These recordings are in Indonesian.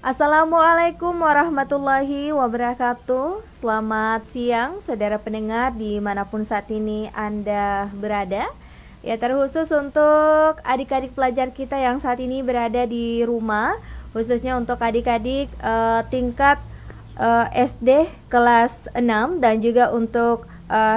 Assalamualaikum warahmatullahi wabarakatuh. Selamat siang saudara pendengar dimanapun saat ini Anda berada. Ya, terkhusus untuk adik-adik pelajar kita yang saat ini berada di rumah, khususnya untuk adik-adik tingkat SD kelas 6 dan juga untuk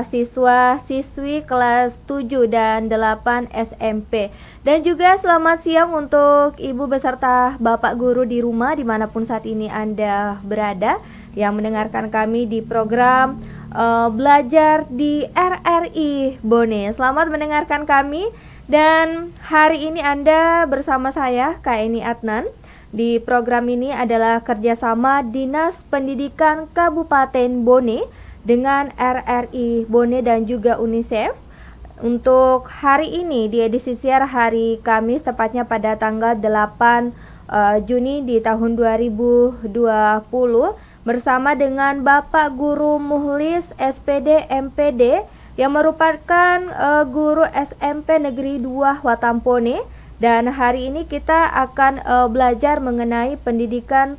siswa-siswi kelas 7 dan 8 SMP. Dan juga selamat siang untuk ibu beserta bapak guru di rumah dimanapun saat ini Anda berada, yang mendengarkan kami di program Belajar di RRI Bone. Selamat mendengarkan kami. Dan hari ini Anda bersama saya, Kak Eni Adnan. Di program ini adalah kerjasama Dinas Pendidikan Kabupaten Bone dengan RRI Bone dan juga UNICEF. Untuk hari ini di edisi siar hari Kamis, tepatnya pada tanggal 8 Juni di tahun 2020, bersama dengan Bapak Guru Muhlis SPD MPD yang merupakan guru SMP Negeri 2 Watampone. Dan hari ini kita akan belajar mengenai pendidikan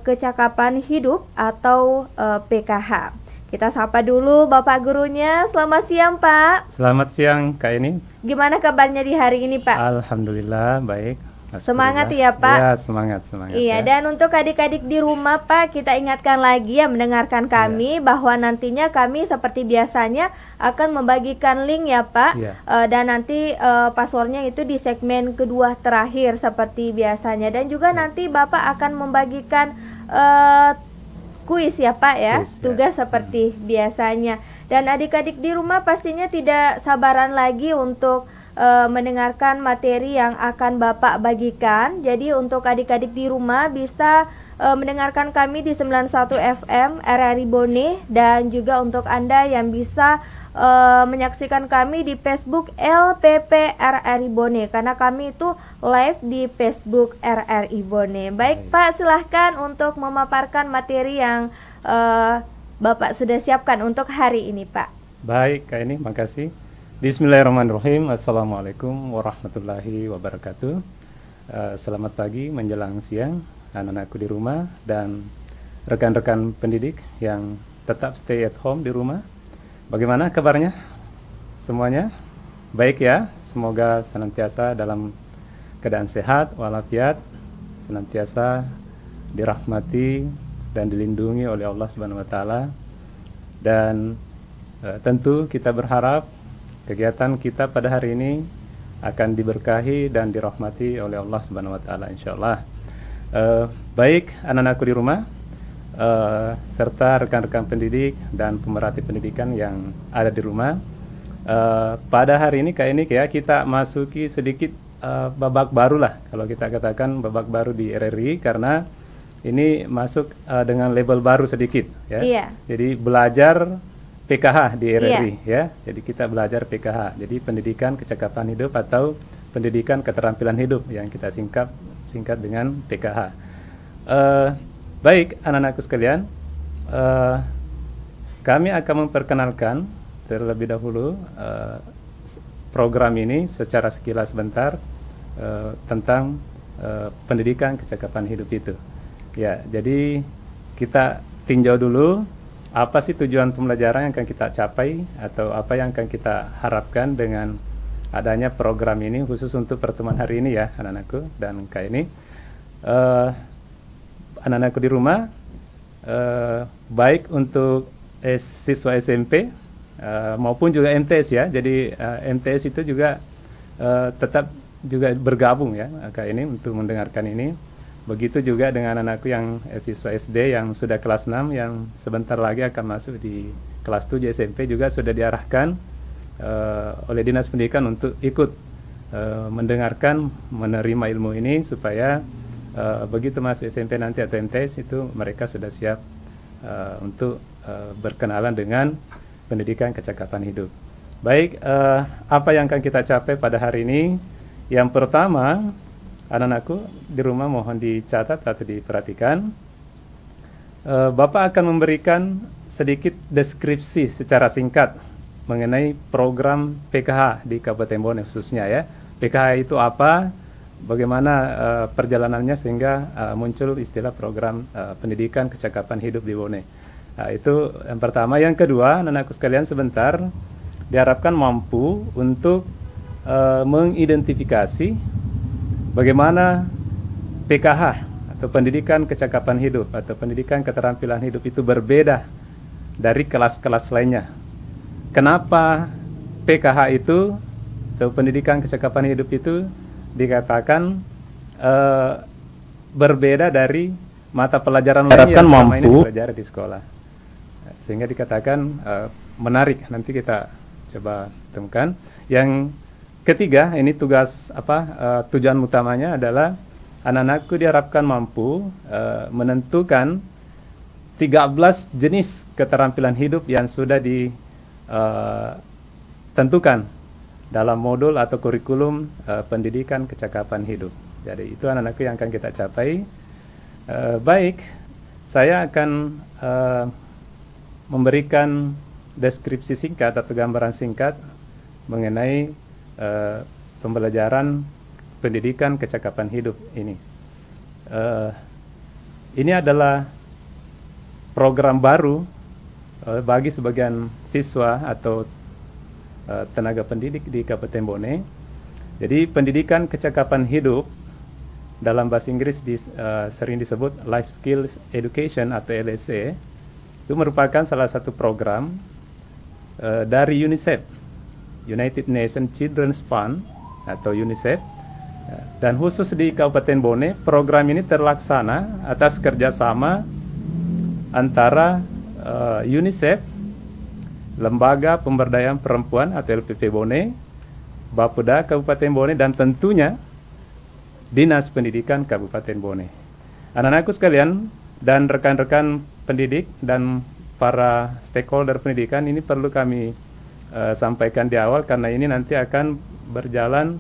kecakapan hidup atau PKH. Kita sapa dulu Bapak gurunya. Selamat siang, Pak. Selamat siang, Kak Eni. Gimana kabarnya di hari ini, Pak? Alhamdulillah, baik. Semangat ya, Pak? Ya, semangat. Iya, ya. dan untuk adik-adik di rumah, Pak, kita ingatkan lagi ya mendengarkan kami bahwa nantinya kami seperti biasanya akan membagikan link ya, Pak. Dan nanti passwordnya itu di segmen kedua terakhir seperti biasanya. Dan juga nanti Bapak akan membagikan kuis ya, Pak ya, tugas seperti biasanya. Dan adik-adik di rumah pastinya tidak sabaran lagi untuk mendengarkan materi yang akan Bapak bagikan. Jadi untuk adik-adik di rumah bisa mendengarkan kami di 91 FM RRI Bone, dan juga untuk Anda yang bisa menyaksikan kami di Facebook LPP RRI Bone, karena kami itu live di Facebook RRI Bone. Baik, Pak, silahkan untuk memaparkan materi yang Bapak sudah siapkan untuk hari ini, Pak. Baik, Kak Eni, makasih. Bismillahirrahmanirrahim. Assalamualaikum warahmatullahi wabarakatuh. Selamat pagi menjelang siang anak-anakku di rumah dan rekan-rekan pendidik yang tetap stay at home di rumah. Bagaimana kabarnya semuanya? Baik ya, semoga senantiasa dalam keadaan sehat walafiat, senantiasa dirahmati dan dilindungi oleh Allah Subhanahu wa taala. Dan tentu kita berharap kegiatan kita pada hari ini akan diberkahi dan dirahmati oleh Allah Subhanahu wa taala insyaallah. Baik anak-anakku di rumah, serta rekan-rekan pendidik dan pemerhati pendidikan yang ada di rumah, pada hari ini kita masuki sedikit babak baru lah, kalau kita katakan babak baru di RRI, karena ini masuk dengan label baru sedikit ya. Iya. Jadi belajar PKH di RRI ya. Jadi kita belajar PKH. Jadi pendidikan kecakapan hidup atau pendidikan keterampilan hidup yang kita singkat dengan PKH. Baik anak-anakku sekalian, kami akan memperkenalkan terlebih dahulu program ini secara sekilas sebentar tentang pendidikan kecakapan hidup itu. Ya, jadi kita tinjau dulu apa sih tujuan pembelajaran yang akan kita capai atau apa yang akan kita harapkan dengan adanya program ini, khusus untuk pertemuan hari ini ya anak-anakku dan Kak ini. Anak-anakku di rumah, baik untuk siswa SMP maupun juga MTS ya. Jadi MTS itu juga tetap juga bergabung ya Kak ini untuk mendengarkan ini. Begitu juga dengan anakku yang siswa SD yang sudah kelas 6 yang sebentar lagi akan masuk di kelas 7 SMP, juga sudah diarahkan oleh Dinas Pendidikan untuk ikut mendengarkan, menerima ilmu ini, supaya begitu masuk SMP nanti atau MTS itu mereka sudah siap untuk berkenalan dengan pendidikan kecakapan hidup. Baik, apa yang akan kita capai pada hari ini? Yang pertama, anak-anakku di rumah mohon dicatat atau diperhatikan. Bapak akan memberikan sedikit deskripsi secara singkat mengenai program PKH di Kabupaten Bone khususnya ya. PKH itu apa? bagaimana perjalanannya sehingga muncul istilah program pendidikan kecakapan hidup di Bone. Itu yang pertama. Yang kedua, anak-anakku sekalian, sebentar diharapkan mampu untuk mengidentifikasi bagaimana PKH atau pendidikan kecakapan hidup atau pendidikan keterampilan hidup itu berbeda dari kelas-kelas lainnya. Kenapa PKH itu atau pendidikan kecakapan hidup itu dikatakan berbeda dari mata pelajaran lain yang selama ini dipelajari di sekolah, sehingga dikatakan menarik. Nanti kita coba temukan. Yang ketiga, ini tugas tujuan utamanya adalah anak-anakku diharapkan mampu menentukan 13 jenis keterampilan hidup yang sudah ditentukan dalam modul atau kurikulum pendidikan kecakapan hidup. Jadi itu anak-anakku yang akan kita capai. Baik, saya akan memberikan deskripsi singkat atau gambaran singkat mengenai pembelajaran pendidikan kecakapan hidup ini. Ini adalah program baru bagi sebagian siswa atau tenaga pendidik di Kabupaten Bone. Jadi pendidikan kecakapan hidup dalam bahasa Inggris sering disebut Life Skills Education atau LSE. Itu merupakan salah satu program dari UNICEF, United Nations Children's Fund atau UNICEF. Dan khusus di Kabupaten Bone, program ini terlaksana atas kerjasama antara UNICEF, Lembaga Pemberdayaan Perempuan atau LPP Bone, Bapeda Kabupaten Bone, dan tentunya Dinas Pendidikan Kabupaten Bone. Anak-anakku sekalian dan rekan-rekan pendidik dan para stakeholder pendidikan, ini perlu kami sampaikan di awal karena ini nanti akan berjalan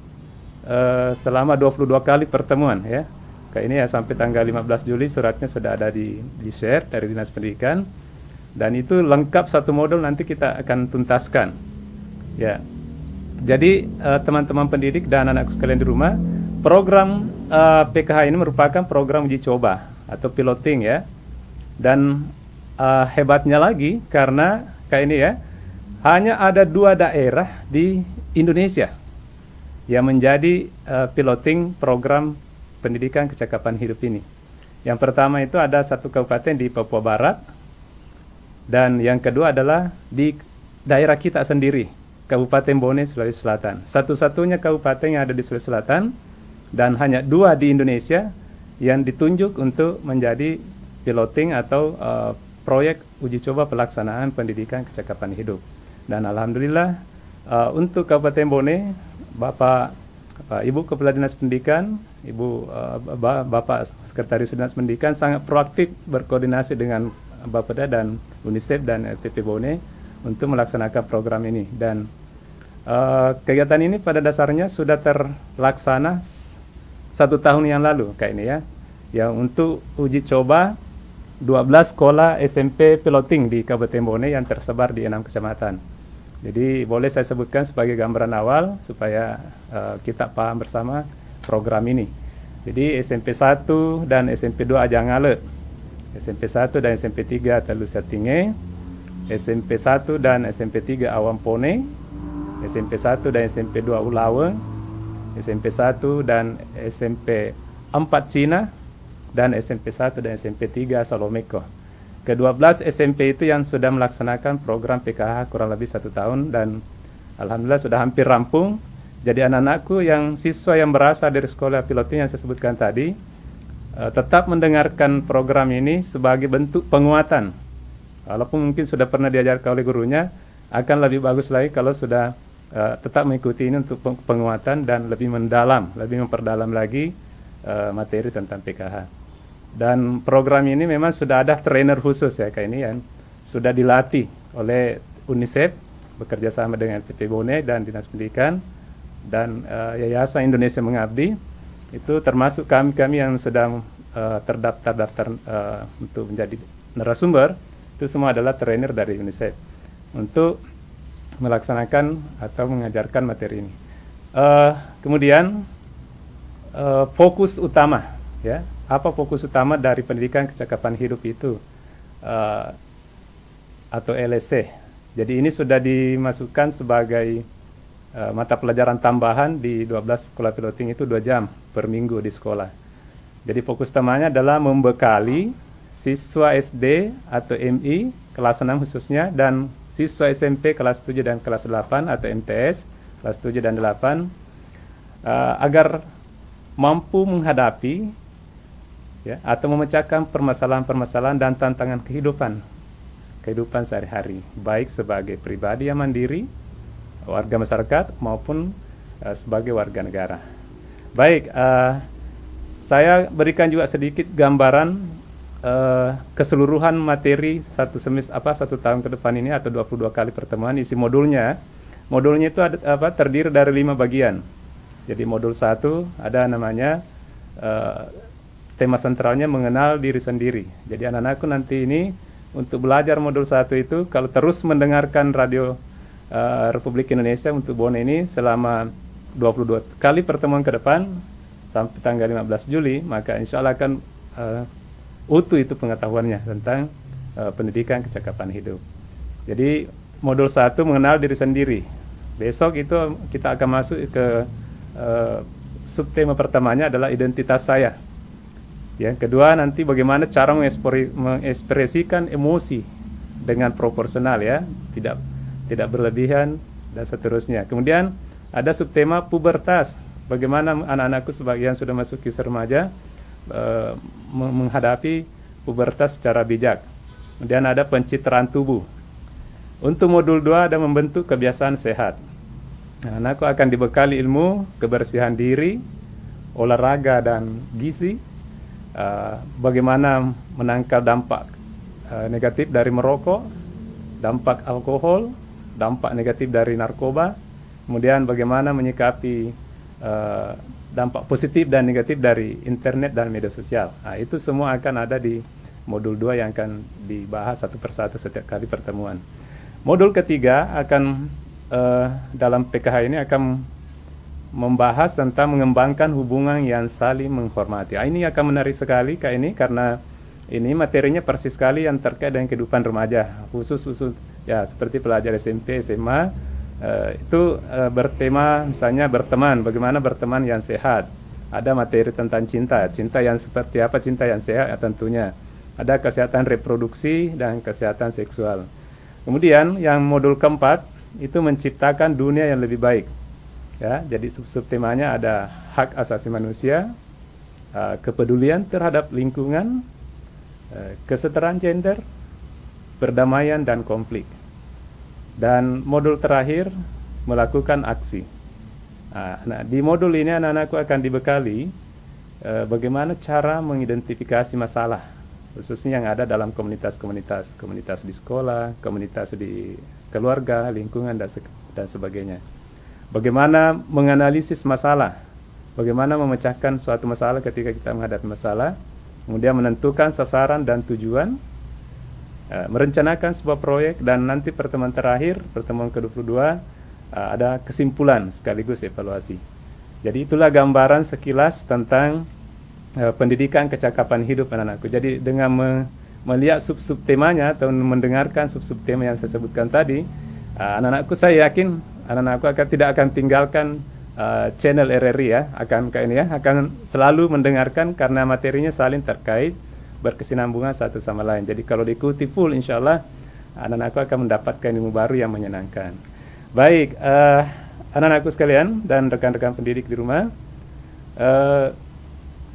selama 22 kali pertemuan ya. Kayak ini ya, sampai tanggal 15 Juli suratnya sudah ada di share dari Dinas Pendidikan. Dan itu lengkap satu modul, nanti kita akan tuntaskan. Ya. Jadi teman-teman pendidik dan anak-anakku sekalian di rumah, program PKH ini merupakan program uji coba atau piloting ya. Dan hebatnya lagi karena kayak ini ya, hanya ada 2 daerah di Indonesia yang menjadi piloting program pendidikan kecakapan hidup ini. Yang pertama itu ada satu kabupaten di Papua Barat, dan yang kedua adalah di daerah kita sendiri, Kabupaten Bone, Sulawesi Selatan. Satu-satunya kabupaten yang ada di Sulawesi Selatan dan hanya 2 di Indonesia yang ditunjuk untuk menjadi piloting atau proyek uji coba pelaksanaan pendidikan kecakapan hidup. Dan alhamdulillah untuk Kabupaten Bone, Ibu Kepala Dinas Pendidikan, Bapak Sekretaris Dinas Pendidikan sangat proaktif berkoordinasi dengan Bapeda dan UNICEF dan LPP Bone untuk melaksanakan program ini. Dan kegiatan ini pada dasarnya sudah terlaksana 1 tahun yang lalu kayak ini ya. Yang untuk uji coba 12 sekolah SMP piloting di Kabupaten Bone yang tersebar di 6 kecamatan. Jadi boleh saya sebutkan sebagai gambaran awal supaya kita paham bersama program ini. Jadi SMP 1 dan SMP 2 Ajangale, SMP 1 dan SMP 3 Telu Satinge, SMP 1 dan SMP 3 Awampone, SMP 1 dan SMP 2 Ulawe, SMP 1 dan SMP 4 Cina, dan SMP 1 dan SMP 3 Salomeko. Ke-12 SMP itu yang sudah melaksanakan program PKH kurang lebih 1 tahun dan alhamdulillah sudah hampir rampung. Jadi anak-anakku yang siswa yang berasal dari sekolah piloting yang saya sebutkan tadi tetap mendengarkan program ini sebagai bentuk penguatan. Walaupun mungkin sudah pernah diajarkan oleh gurunya, akan lebih bagus lagi kalau sudah tetap mengikuti ini untuk penguatan dan lebih mendalam, lebih memperdalam lagi materi tentang PKH. Dan program ini memang sudah ada trainer khusus ya kayak ini yang sudah dilatih oleh UNICEF bekerja sama dengan PT Bone dan Dinas Pendidikan dan Yayasan Indonesia Mengabdi. Itu termasuk kami yang sudah terdaftar untuk menjadi narasumber, itu semua adalah trainer dari UNICEF untuk melaksanakan atau mengajarkan materi ini. Kemudian fokus utama, ya. Apa fokus utama dari pendidikan kecakapan hidup itu, atau LSC. Jadi ini sudah dimasukkan sebagai mata pelajaran tambahan di 12 sekolah piloting itu 2 jam per minggu di sekolah. Jadi fokus utamanya adalah membekali siswa SD atau MI kelas 6 khususnya, dan siswa SMP kelas 7 dan kelas 8 atau MTS kelas 7 dan 8 agar mampu menghadapi, ya, atau memecahkan permasalahan-permasalahan dan tantangan kehidupan sehari-hari, baik sebagai pribadi yang mandiri, warga masyarakat, maupun sebagai warga negara. Baik, saya berikan juga sedikit gambaran keseluruhan materi satu tahun ke depan ini, atau 22 kali pertemuan. Isi modulnya itu terdiri dari 5 bagian. Jadi modul 1 ada namanya tema sentralnya mengenal diri sendiri. Jadi anak-anakku nanti ini untuk belajar modul 1 itu, kalau terus mendengarkan radio Republik Indonesia untuk BONE ini selama 22 kali pertemuan ke depan sampai tanggal 15 Juli, maka insya Allah akan utuh itu pengetahuannya tentang pendidikan kecakapan hidup. Jadi modul 1 mengenal diri sendiri. Besok itu kita akan masuk ke subtema pertamanya adalah identitas saya. Yang kedua nanti bagaimana cara mengekspresikan emosi dengan proporsional, ya, tidak berlebihan dan seterusnya. Kemudian ada subtema pubertas, bagaimana anak-anakku sebagian sudah masuk usia remaja menghadapi pubertas secara bijak. Kemudian ada pencitraan tubuh. Untuk modul 2 ada membentuk kebiasaan sehat. Anakku akan dibekali ilmu kebersihan diri, olahraga dan gizi, bagaimana menangkal dampak negatif dari merokok, dampak alkohol, dampak negatif dari narkoba, kemudian bagaimana menyikapi dampak positif dan negatif dari internet dan media sosial. Nah, itu semua akan ada di modul 2 yang akan dibahas satu persatu setiap kali pertemuan. Modul ketiga akan dalam PKH ini akan membahas tentang mengembangkan hubungan yang saling menghormati. Ini akan menarik sekali Kak ini, karena ini materinya persis sekali yang terkait dengan kehidupan remaja, khusus ya seperti pelajar SMP, SMA, itu bertema misalnya berteman, bagaimana berteman yang sehat. Ada materi tentang cinta yang seperti apa, cinta yang sehat ya, tentunya. Ada kesehatan reproduksi dan kesehatan seksual. Kemudian yang modul keempat itu menciptakan dunia yang lebih baik. Ya, jadi subtemanya ada hak asasi manusia, kepedulian terhadap lingkungan, kesetaraan gender, perdamaian dan konflik. Dan modul terakhir melakukan aksi. Nah, di modul ini anak-anakku akan dibekali bagaimana cara mengidentifikasi masalah, khususnya yang ada dalam komunitas di sekolah, komunitas di keluarga, lingkungan dan sebagainya. Bagaimana menganalisis masalah, bagaimana memecahkan suatu masalah ketika kita menghadapi masalah, kemudian menentukan sasaran dan tujuan, merencanakan sebuah proyek, dan nanti pertemuan terakhir, pertemuan ke-22, ada kesimpulan sekaligus evaluasi. Jadi itulah gambaran sekilas tentang pendidikan kecakapan hidup anak-anakku. Jadi dengan melihat sub-subtemanya atau mendengarkan sub-subtema yang saya sebutkan tadi, anak-anakku saya yakin anak-anakku tidak akan tinggalkan channel RRI ya, akan selalu mendengarkan karena materinya saling terkait, berkesinambungan satu sama lain. Jadi kalau diikuti full, insya Allah anak-anakku akan mendapatkan ilmu baru yang menyenangkan. Baik, anak-anakku sekalian dan rekan-rekan pendidik di rumah,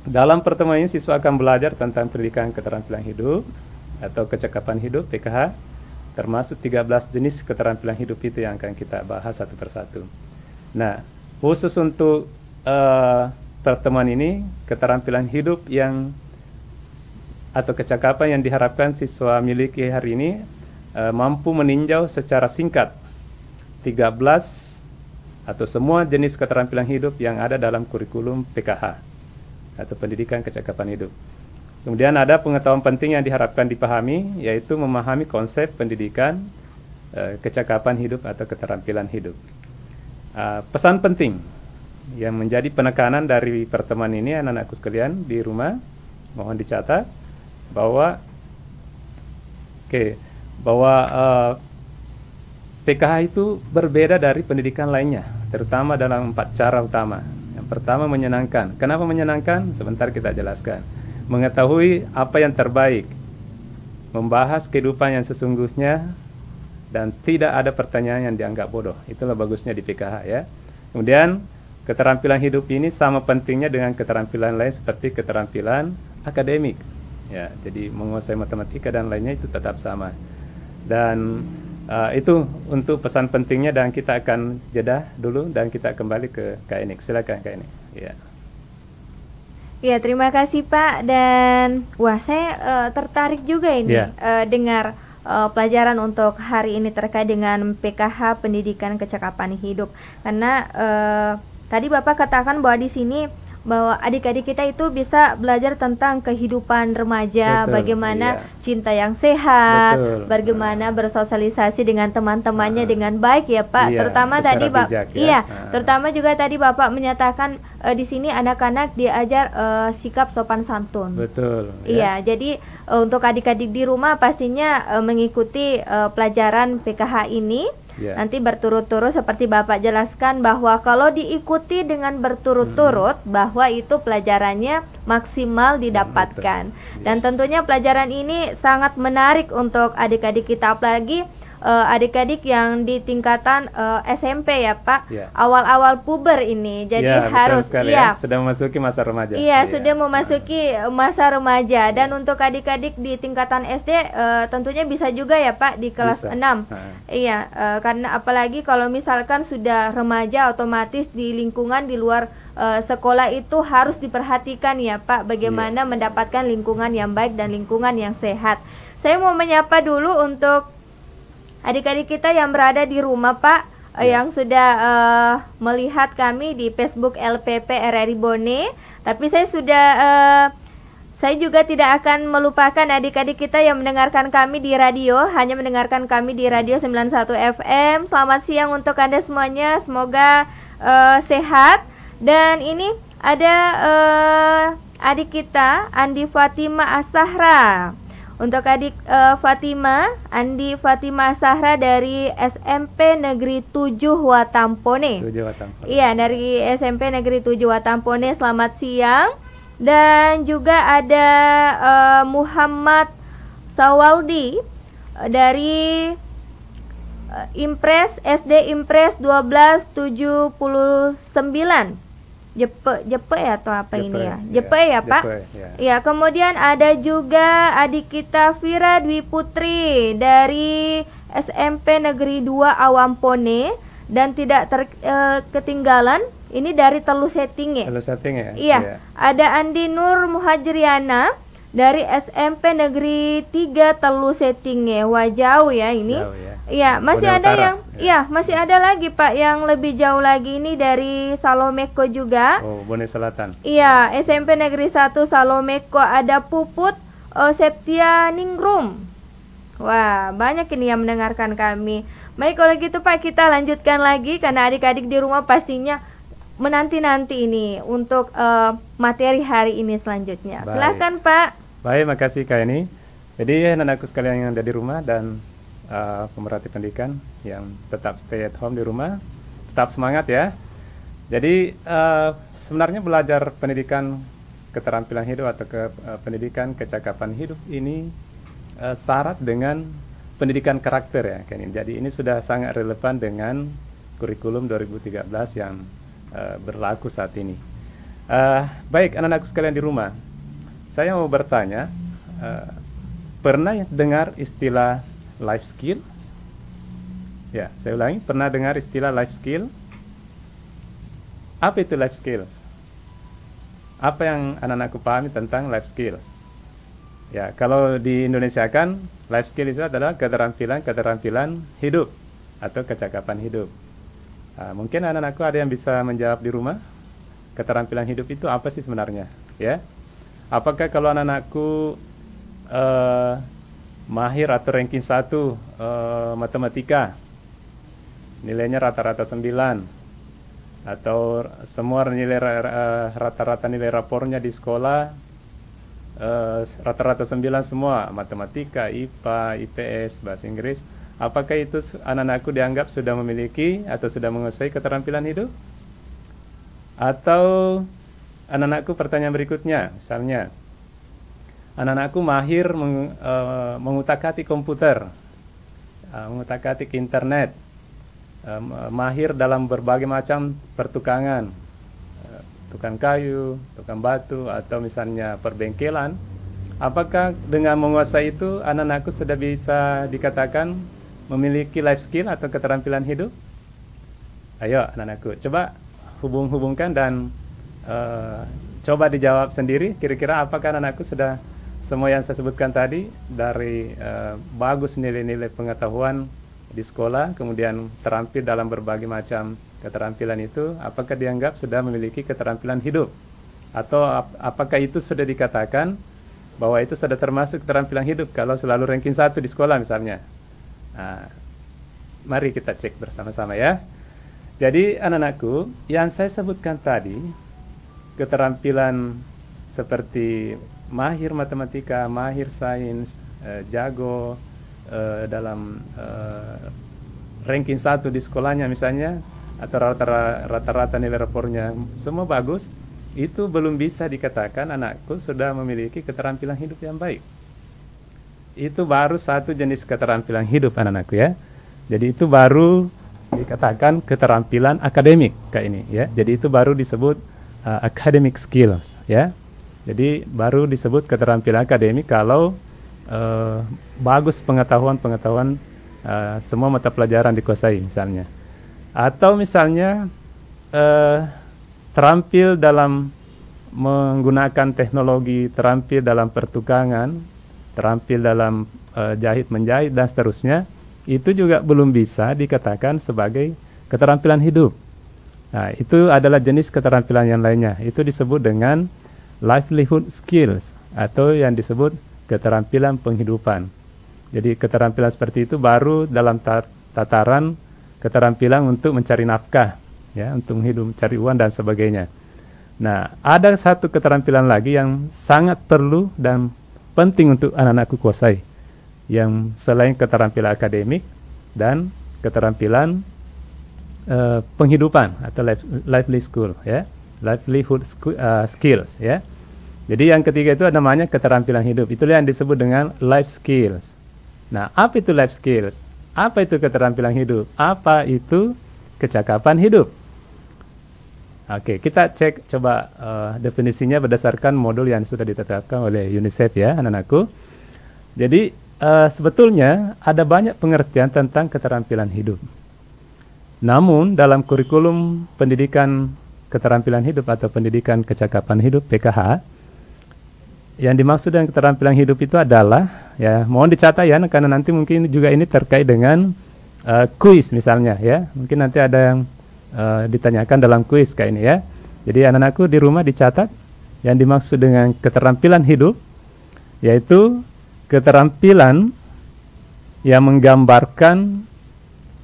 dalam pertemuan ini siswa akan belajar tentang pendidikan keterampilan hidup atau kecakapan hidup PKH, termasuk 13 jenis keterampilan hidup itu yang akan kita bahas satu persatu. Nah, khusus untuk pertemuan ini, keterampilan hidup atau kecakapan yang diharapkan siswa miliki hari ini mampu meninjau secara singkat 13 atau semua jenis keterampilan hidup yang ada dalam kurikulum PKH atau pendidikan kecakapan hidup. Kemudian ada pengetahuan penting yang diharapkan dipahami, yaitu memahami konsep pendidikan kecakapan hidup atau keterampilan hidup. Pesan penting yang menjadi penekanan dari pertemuan ini anak-anakku sekalian di rumah, mohon dicatat bahwa PKH itu berbeda dari pendidikan lainnya, terutama dalam 4 cara utama. Yang pertama menyenangkan. Kenapa menyenangkan? Sebentar kita jelaskan. Mengetahui apa yang terbaik, membahas kehidupan yang sesungguhnya, dan tidak ada pertanyaan yang dianggap bodoh. Itulah bagusnya di PKH ya. Kemudian keterampilan hidup ini sama pentingnya dengan keterampilan lain seperti keterampilan akademik. Ya, jadi menguasai matematika dan lainnya itu tetap sama. Dan itu untuk pesan pentingnya, dan kita akan jeda dulu dan kita kembali ke Kak Enik. Silakan Kak Enik. Ya. Ya, terima kasih Pak. Dan wah, saya tertarik juga ini dengar pelajaran untuk hari ini terkait dengan PKH Pendidikan Kecakapan Hidup. Karena tadi Bapak katakan bahwa di sini bahwa adik-adik kita itu bisa belajar tentang kehidupan remaja, bagaimana cinta yang sehat, bagaimana bersosialisasi dengan teman-temannya dengan baik ya Pak. Terutama tadi terutama juga tadi Bapak menyatakan di sini anak-anak diajar sikap sopan santun. Betul. Iya, jadi untuk adik-adik di rumah pastinya mengikuti pelajaran PKH ini. Nanti berturut-turut seperti Bapak jelaskan bahwa kalau diikuti dengan berturut-turut bahwa itu pelajarannya maksimal didapatkan. Dan tentunya pelajaran ini sangat menarik untuk adik-adik kita, apalagi adik-adik yang di tingkatan SMP ya Pak, awal-awal puber ini. Jadi harus sudah memasuki masa remaja. Sudah memasuki masa remaja. Dan untuk adik-adik di tingkatan SD tentunya bisa juga ya Pak di kelas 6. Karena apalagi kalau misalkan sudah remaja, otomatis di lingkungan di luar sekolah itu harus diperhatikan ya Pak, bagaimana mendapatkan lingkungan yang baik dan lingkungan yang sehat. Saya mau menyapa dulu untuk adik-adik kita yang berada di rumah Pak, yang sudah melihat kami di Facebook LPP RRI Bone. Tapi saya juga tidak akan melupakan adik-adik kita yang mendengarkan kami di radio, hanya mendengarkan kami di radio 91 FM. Selamat siang untuk Anda semuanya, semoga sehat. Dan ini ada adik kita Andi Fatima Asahra. Untuk adik Andi Fatima Asahra dari SMP Negeri 7 Watampone. Iya, dari SMP Negeri 7 Watampone. Selamat siang. Dan juga ada Muhammad Sawaldi dari SD Impres 1279. Jepe ya atau apa ini ya? Jepe ya Pak? Ya, kemudian ada juga adik kita Vira Dwi Putri dari SMP Negeri 2 Awampone. Dan tidak ketinggalan ini dari Telu Setting ya? Iya. Ada Andi Nur Muhajriana dari SMP Negeri 3 Telu Setting ya. Wah, jauh ya ini. Iya, masih ada yang masih ada lagi Pak yang lebih jauh lagi, ini dari Salomeko juga. Oh, Bone Selatan. Iya, SMP Negeri 1 Salomeko. Ada Puput Septia Ningrum. Wah, banyak ini yang mendengarkan kami. Baik, kalau gitu Pak, kita lanjutkan lagi karena adik-adik di rumah pastinya menanti-nanti ini untuk materi hari ini selanjutnya. Silakan Pak. Baik, makasih Kak Eni. Jadi anak-anakku sekalian yang ada di rumah dan pemerhati pendidikan yang tetap stay at home di rumah, tetap semangat ya. Jadi sebenarnya belajar pendidikan keterampilan hidup atau pendidikan kecakapan hidup ini syarat dengan pendidikan karakter ya kan. Jadi ini sudah sangat relevan dengan kurikulum 2013 yang berlaku saat ini. Baik anak-anakku sekalian di rumah, saya mau bertanya, pernah dengar istilah life skill? Ya, saya ulangi, pernah dengar istilah life skill? Apa itu life skills? Apa yang anak-anakku pahami tentang life skills? Ya, kalau di Indonesia kan life skill itu adalah keterampilan hidup atau kecakapan hidup. Mungkin anak-anakku ada yang bisa menjawab di rumah, keterampilan hidup itu apa sih sebenarnya? Ya, apakah kalau anak-anakku mahir atau ranking 1 matematika, nilainya rata-rata 9, atau semua nilai rata-rata nilai rapornya di sekolah rata-rata 9 semua, matematika, IPA, IPS, bahasa Inggris. Apakah itu anak-anakku dianggap sudah memiliki atau sudah menguasai keterampilan hidup? Atau anak-anakku, pertanyaan berikutnya, misalnya anak-anakku mahir mengutak-atik komputer, mengutak-atik internet, mahir dalam berbagai macam pertukangan, tukang kayu, tukang batu, atau misalnya perbengkelan. Apakah dengan menguasai itu anak-anakku sudah bisa dikatakan memiliki life skill atau keterampilan hidup? Ayo anak-anakku, coba hubungkan dan coba dijawab sendiri. Kira-kira apakah anak-anakku sudah semua yang saya sebutkan tadi, dari bagus nilai-nilai pengetahuan di sekolah, kemudian terampil dalam berbagai macam keterampilan itu, apakah dianggap sudah memiliki keterampilan hidup? Atau apakah itu sudah dikatakan bahwa itu sudah termasuk keterampilan hidup kalau selalu ranking 1 di sekolah misalnya? Nah, mari kita cek bersama-sama ya. Jadi anak-anakku, yang saya sebutkan tadi, keterampilan seperti mahir matematika, mahir sains, jago dalam ranking 1 di sekolahnya misalnya, atau rata-rata nilai rapornya semua bagus, itu belum bisa dikatakan anakku sudah memiliki keterampilan hidup yang baik. Itu baru satu jenis keterampilan hidup anak-anakku ya. Jadi itu baru dikatakan keterampilan akademik kayak ini ya. Jadi itu baru disebut academic skills ya. Jadi baru disebut keterampilan akademik kalau bagus pengetahuan semua mata pelajaran dikuasai misalnya. Atau misalnya terampil dalam menggunakan teknologi, terampil dalam pertukangan, terampil dalam jahit-menjahit dan seterusnya, itu juga belum bisa dikatakan sebagai keterampilan hidup. Nah, itu adalah jenis keterampilan yang lainnya. Itu disebut dengan livelihood skills atau yang disebut keterampilan penghidupan. Jadi keterampilan seperti itu baru dalam tataran keterampilan untuk mencari nafkah, ya, untuk hidup, mencari uang dan sebagainya. Nah, ada satu keterampilan lagi yang sangat perlu dan penting untuk anak-anakku kuasai, yang selain keterampilan akademik dan keterampilan penghidupan atau livelihood skills, ya. Jadi yang ketiga itu namanya keterampilan hidup. Itulah yang disebut dengan life skills. Nah, apa itu life skills? Apa itu keterampilan hidup? Apa itu kecakapan hidup? Oke, kita cek coba definisinya berdasarkan modul yang sudah ditetapkan oleh UNICEF ya, anak-anakku. Jadi sebetulnya ada banyak pengertian tentang keterampilan hidup. Namun dalam kurikulum pendidikan keterampilan hidup atau pendidikan kecakapan hidup PKH, yang dimaksud dengan keterampilan hidup itu adalah, ya, mohon dicatat ya, karena nanti mungkin juga ini terkait dengan kuis misalnya ya. Mungkin nanti ada yang ditanyakan dalam kuis kayak ini ya. Jadi anak-anakku di rumah dicatat yang dimaksud dengan keterampilan hidup, yaitu keterampilan yang menggambarkan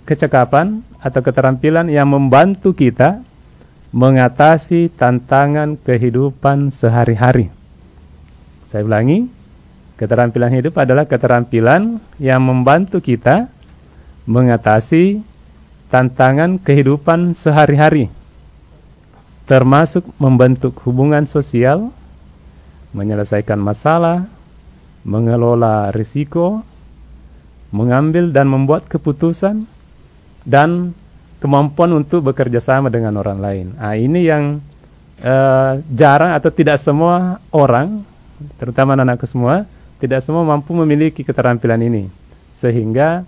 kecakapan atau keterampilan yang membantu kita mengatasi tantangan kehidupan sehari-hari. Saya ulangi, keterampilan hidup adalah keterampilan yang membantu kita mengatasi tantangan kehidupan sehari-hari, termasuk membentuk hubungan sosial, menyelesaikan masalah, mengelola risiko, mengambil dan membuat keputusan, dan kemampuan untuk bekerja sama dengan orang lain. Nah, ini yang jarang atau tidak semua orang, terutama anak-anakku semua, tidak semua mampu memiliki keterampilan ini. Sehingga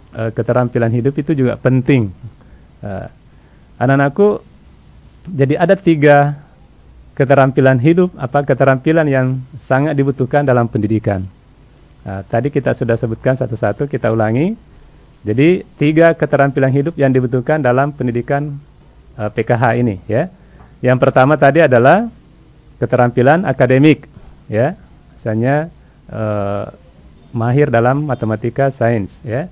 keterampilan hidup itu juga penting. Anak-anakku, jadi ada 3 keterampilan hidup, keterampilan yang sangat dibutuhkan dalam pendidikan. Tadi kita sudah sebutkan satu-satu, kita ulangi. Jadi 3 keterampilan hidup yang dibutuhkan dalam pendidikan PKH ini ya. Yang pertama tadi adalah keterampilan akademik ya. Misalnya mahir dalam matematika, sains ya,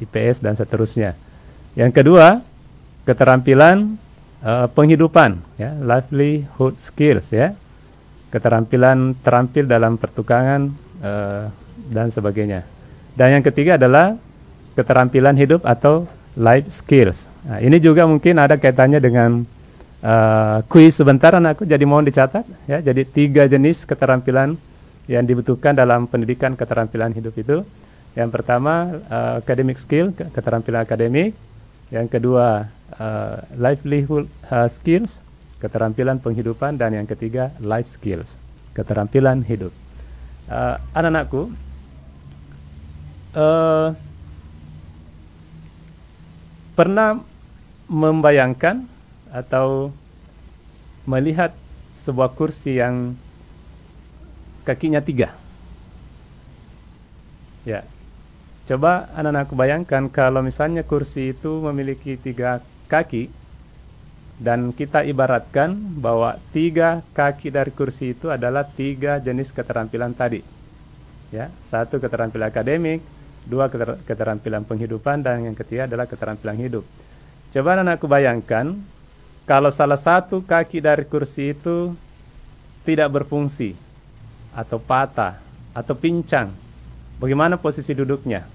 IPS dan seterusnya. Yang kedua, keterampilan penghidupan, ya, livelihood skills, ya, keterampilan terampil dalam pertukangan dan sebagainya. Dan yang ketiga adalah keterampilan hidup atau life skills. Nah, ini juga mungkin ada kaitannya dengan kuis sebentar anakku, jadi mohon dicatat, ya. Jadi 3 jenis keterampilan yang dibutuhkan dalam pendidikan keterampilan hidup itu. Yang pertama academic skill, keterampilan akademik. Yang kedua livelihood skills, keterampilan penghidupan. Dan yang ketiga life skills, keterampilan hidup. Anak-anakku, pernah membayangkan atau melihat sebuah kursi yang kakinya 3? Ya, coba anak-anakku bayangkan kalau misalnya kursi itu memiliki 3 kaki, dan kita ibaratkan bahwa 3 kaki dari kursi itu adalah 3 jenis keterampilan tadi. Ya, 1 keterampilan akademik, 2 keterampilan penghidupan, dan yang ketiga adalah keterampilan hidup. Coba anak-anakku bayangkan kalau salah satu kaki dari kursi itu tidak berfungsi, atau patah, atau pincang, bagaimana posisi duduknya?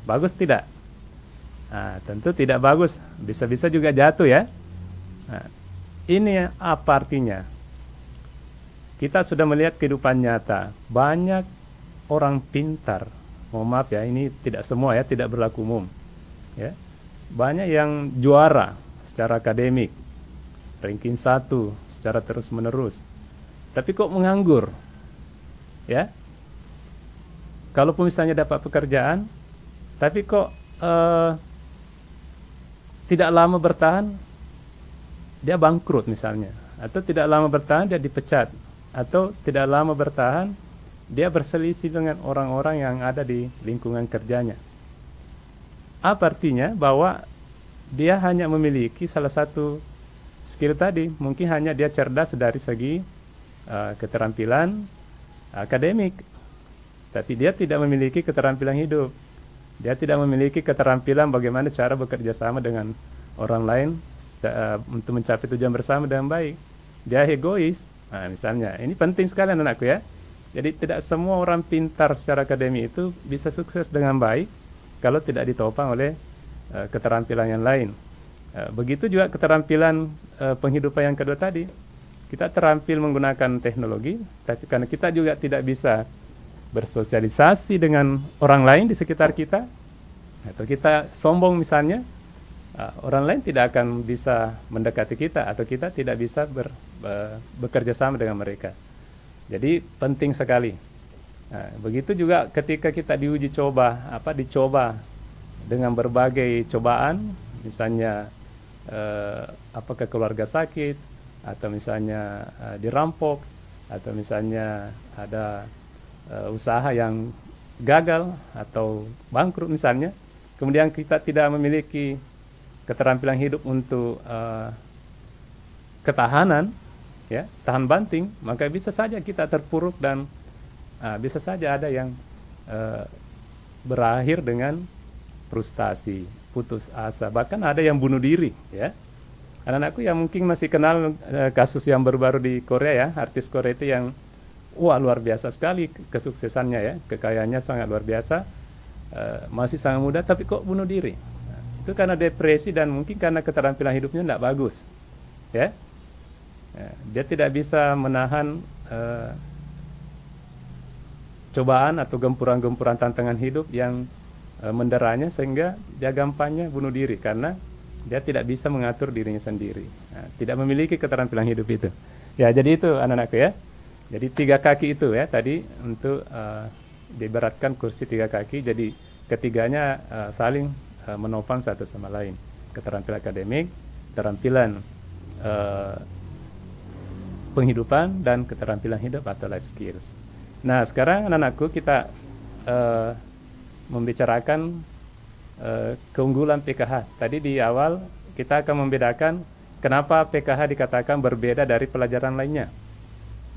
Bagus tidak? Nah, tentu tidak bagus, bisa-bisa juga jatuh, ya. Nah, ini apa artinya? Kita sudah melihat kehidupan nyata, banyak orang pintar, mohon maaf ya, ini tidak semua, ya, tidak berlaku umum, ya. Banyak yang juara secara akademik, ranking 1 secara terus menerus, tapi kok menganggur, ya. Kalaupun misalnya dapat pekerjaan, tapi kok tidak lama bertahan, dia bangkrut misalnya, atau tidak lama bertahan dia dipecat, atau tidak lama bertahan dia berselisih dengan orang-orang yang ada di lingkungan kerjanya. Apa artinya? Bahwa dia hanya memiliki salah satu skill tadi, mungkin hanya dia cerdas dari segi keterampilan akademik, tapi dia tidak memiliki keterampilan hidup. Dia tidak memiliki keterampilan bagaimana cara bekerja sama dengan orang lain untuk mencapai tujuan bersama dengan baik. Dia egois. Nah, misalnya, ini penting sekali anak-anakku, ya. Jadi tidak semua orang pintar secara akademik itu bisa sukses dengan baik kalau tidak ditopang oleh keterampilan yang lain. Begitu juga keterampilan penghidupan yang kedua tadi. Kita terampil menggunakan teknologi, tapi karena kita juga tidak bisa bersosialisasi dengan orang lain di sekitar kita, atau kita sombong misalnya, orang lain tidak akan bisa mendekati kita, atau kita tidak bisa bekerja sama dengan mereka. Jadi penting sekali. Nah, begitu juga ketika kita dicoba dengan berbagai cobaan, misalnya apakah keluarga sakit, atau misalnya dirampok, atau misalnya ada usaha yang gagal atau bangkrut misalnya, kemudian kita tidak memiliki keterampilan hidup untuk ketahanan, ya, tahan banting, maka bisa saja kita terpuruk dan bisa saja ada yang berakhir dengan frustasi, putus asa, bahkan ada yang bunuh diri, ya. Anak-anakku yang mungkin masih kenal kasus yang baru-baru di Korea, ya, artis Korea itu yang luar biasa sekali kesuksesannya, ya, kekayaannya sangat luar biasa, masih sangat muda tapi kok bunuh diri. Nah, itu karena depresi dan mungkin karena keterampilan hidupnya tidak bagus, ya. Dia tidak bisa menahan cobaan atau gempuran-gempuran tantangan hidup yang menderanya, sehingga dia gampangnya bunuh diri karena dia tidak bisa mengatur dirinya sendiri. Nah, tidak memiliki keterampilan hidup itu. Ya, jadi itu anak-anakku, ya. Jadi 3 kaki itu, ya, tadi untuk diibaratkan kursi 3 kaki, jadi ketiganya saling menopang satu sama lain. Keterampilan akademik, keterampilan penghidupan, dan keterampilan hidup atau life skills. Nah, sekarang anak-anakku kita membicarakan keunggulan PKH. Tadi di awal kita akan membedakan kenapa PKH dikatakan berbeda dari pelajaran lainnya.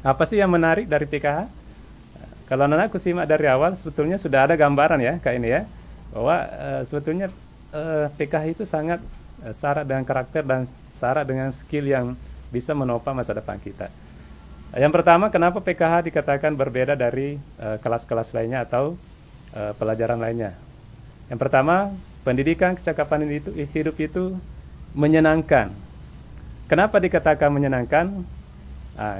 Apa sih yang menarik dari PKH? Kalau anak-anakku simak dari awal, sebetulnya sudah ada gambaran, ya, kayak ini, ya, bahwa sebetulnya PKH itu sangat syarat dengan karakter dan syarat dengan skill yang bisa menopang masa depan kita. Yang pertama, kenapa PKH dikatakan berbeda dari kelas-kelas lainnya atau pelajaran lainnya? Yang pertama, pendidikan kecakapan hidup itu menyenangkan. Kenapa dikatakan menyenangkan?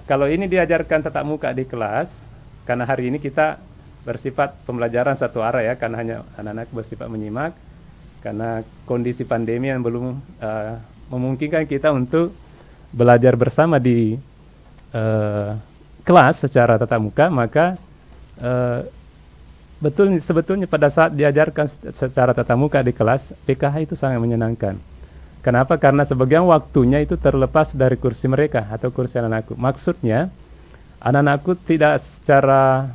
Kalau ini diajarkan tatap muka di kelas, karena hari ini kita bersifat pembelajaran satu arah ya, karena hanya anak-anak bersifat menyimak, karena kondisi pandemi yang belum memungkinkan kita untuk belajar bersama di kelas secara tatap muka, maka sebetulnya pada saat diajarkan secara tatap muka di kelas, PKH itu sangat menyenangkan. Kenapa? Karena sebagian waktunya itu terlepas dari kursi mereka atau kursi anak-anakku. Maksudnya, anak-anakku tidak secara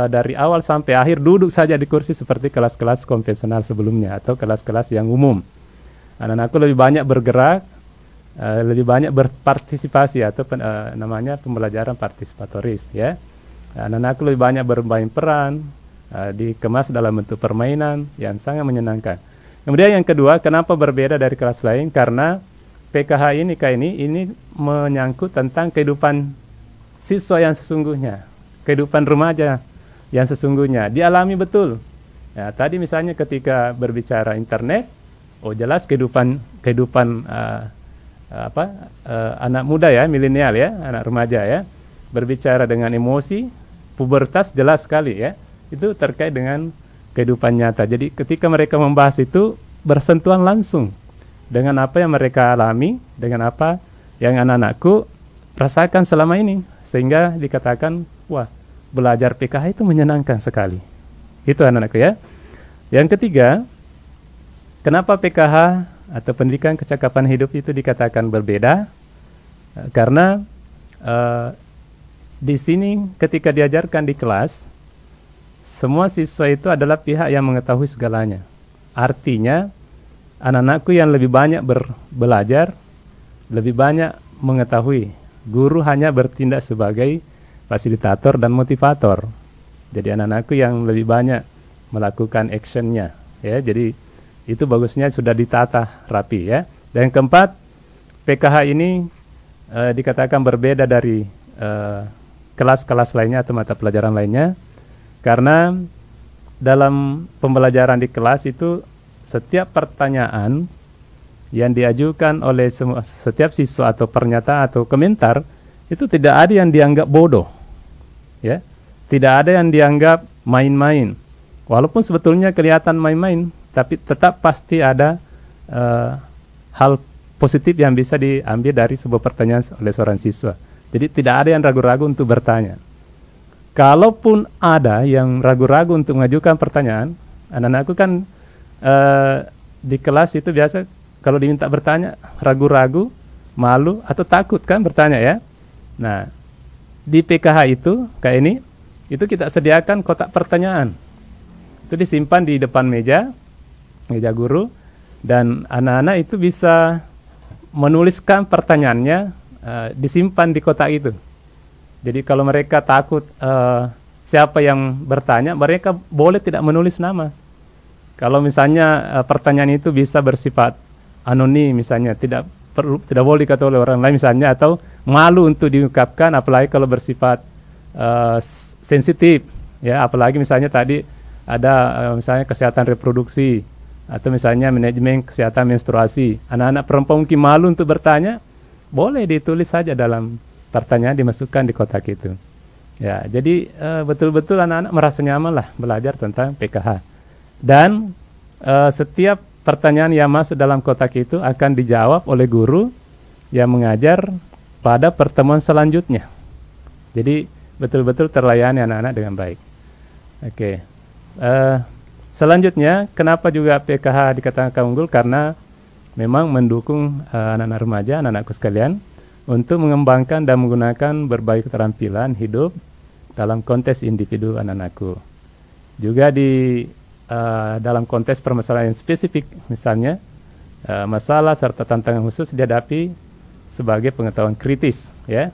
dari awal sampai akhir duduk saja di kursi seperti kelas-kelas konvensional sebelumnya atau kelas-kelas yang umum. Anak-anakku lebih banyak bergerak, lebih banyak berpartisipasi atau namanya pembelajaran partisipatoris ya. Anak-anakku lebih banyak bermain peran, dikemas dalam bentuk permainan yang sangat menyenangkan. Kemudian yang kedua, kenapa berbeda dari kelas lain? Karena PKH ini menyangkut tentang kehidupan siswa yang sesungguhnya, kehidupan remaja yang sesungguhnya dialami betul. Ya, tadi misalnya ketika berbicara internet, jelas kehidupan anak muda ya, milenial ya, anak remaja ya, berbicara dengan emosi, pubertas jelas sekali ya, itu terkait dengan kehidupan nyata. Jadi ketika mereka membahas itu bersentuhan langsung dengan apa yang mereka alami, dengan apa yang anak-anakku rasakan selama ini, sehingga dikatakan, wah, belajar PKH itu menyenangkan sekali. Itu anak-anakku ya. Yang ketiga, kenapa PKH atau pendidikan kecakapan hidup itu dikatakan berbeda? Karena di sini ketika diajarkan di kelas, semua siswa itu adalah pihak yang mengetahui segalanya. Artinya, anak-anakku yang lebih banyak belajar, lebih banyak mengetahui. Guru hanya bertindak sebagai fasilitator dan motivator. Jadi anak-anakku yang lebih banyak melakukan actionnya. Ya, jadi itu bagusnya sudah ditata rapi ya. Dan yang keempat, PKH ini dikatakan berbeda dari kelas-kelas lainnya atau mata pelajaran lainnya. Karena dalam pembelajaran di kelas itu setiap pertanyaan yang diajukan oleh setiap siswa atau pernyataan atau komentar itu tidak ada yang dianggap bodoh, ya, tidak ada yang dianggap main-main. Walaupun sebetulnya kelihatan main-main, tapi tetap pasti ada hal positif yang bisa diambil dari sebuah pertanyaan oleh seorang siswa. Jadi tidak ada yang ragu-ragu untuk bertanya. Kalaupun ada yang ragu-ragu untuk mengajukan pertanyaan, anak-anakku kan di kelas itu biasa kalau diminta bertanya ragu-ragu, malu atau takut kan bertanya ya. Nah, di PKH itu kayak ini, itu kita sediakan kotak pertanyaan. Itu disimpan di depan meja guru, dan anak-anak itu bisa menuliskan pertanyaannya, disimpan di kotak itu. Jadi kalau mereka takut siapa yang bertanya, mereka boleh tidak menulis nama. Kalau misalnya pertanyaan itu bisa bersifat anonim misalnya, tidak boleh dikatakan oleh orang lain misalnya, atau malu untuk diungkapkan, apalagi kalau bersifat sensitif ya, apalagi misalnya tadi ada misalnya kesehatan reproduksi atau misalnya manajemen kesehatan menstruasi. Anak-anak perempuan mungkin malu untuk bertanya, boleh ditulis saja dalam pertanyaan, dimasukkan di kotak itu. Ya, jadi betul-betul anak-anak merasa nyaman lah belajar tentang PKH. Dan setiap pertanyaan yang masuk dalam kotak itu akan dijawab oleh guru yang mengajar pada pertemuan selanjutnya. Jadi betul-betul terlayani anak-anak dengan baik. Oke. Selanjutnya, kenapa juga PKH dikatakan unggul? Karena memang mendukung anak-anak remaja, anak-anakku sekalian, untuk mengembangkan dan menggunakan berbagai keterampilan hidup dalam konteks individu anak-anakku. Juga di dalam konteks permasalahan yang spesifik, misalnya masalah serta tantangan khusus dihadapi sebagai pengetahuan kritis, ya.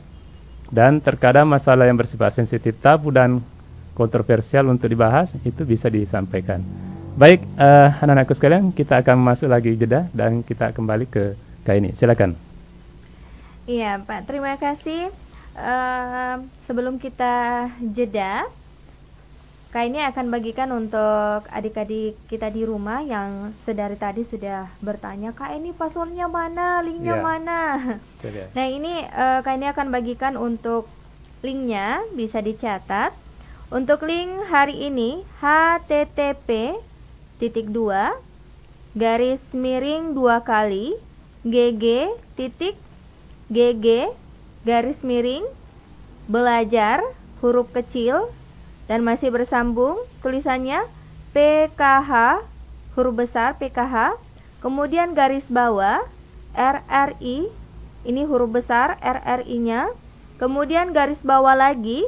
Dan terkadang masalah yang bersifat sensitif, tabu dan kontroversial untuk dibahas itu bisa disampaikan. Baik, anak-anakku sekalian, kita akan masuk lagi jeda dan kita kembali ke ini. Silakan. Iya, Pak. Terima kasih. Sebelum kita jeda, Kak ini akan bagikan untuk adik-adik kita di rumah yang sedari tadi sudah bertanya, Kak ini passwordnya mana, linknya Ya, mana. itu dia. Nah ini Kak ini akan bagikan untuk linknya, bisa dicatat. Untuk link hari ini http://2 gg.gg belajar huruf kecil dan masih bersambung, tulisannya PKH huruf besar PKH, kemudian garis bawah RRI, ini huruf besar RRI-nya, kemudian garis bawah lagi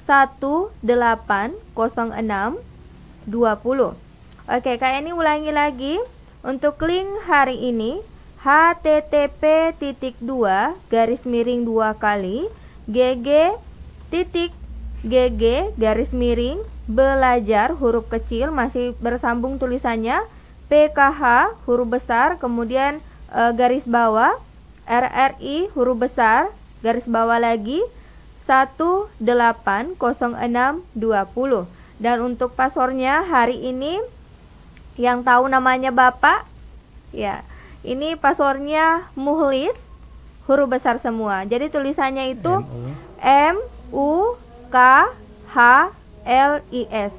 180620. Oke, Kak ini ulangi lagi untuk link hari ini http://2 gg.gg belajar huruf kecil masih bersambung, tulisannya PKH huruf besar, kemudian garis bawah RRI huruf besar, garis bawah lagi 180620. Dan untuk passwordnya hari ini yang tahu namanya Bapak, ya ini passwordnya Muhlis huruf besar semua. Jadi tulisannya itu MUKHLIS.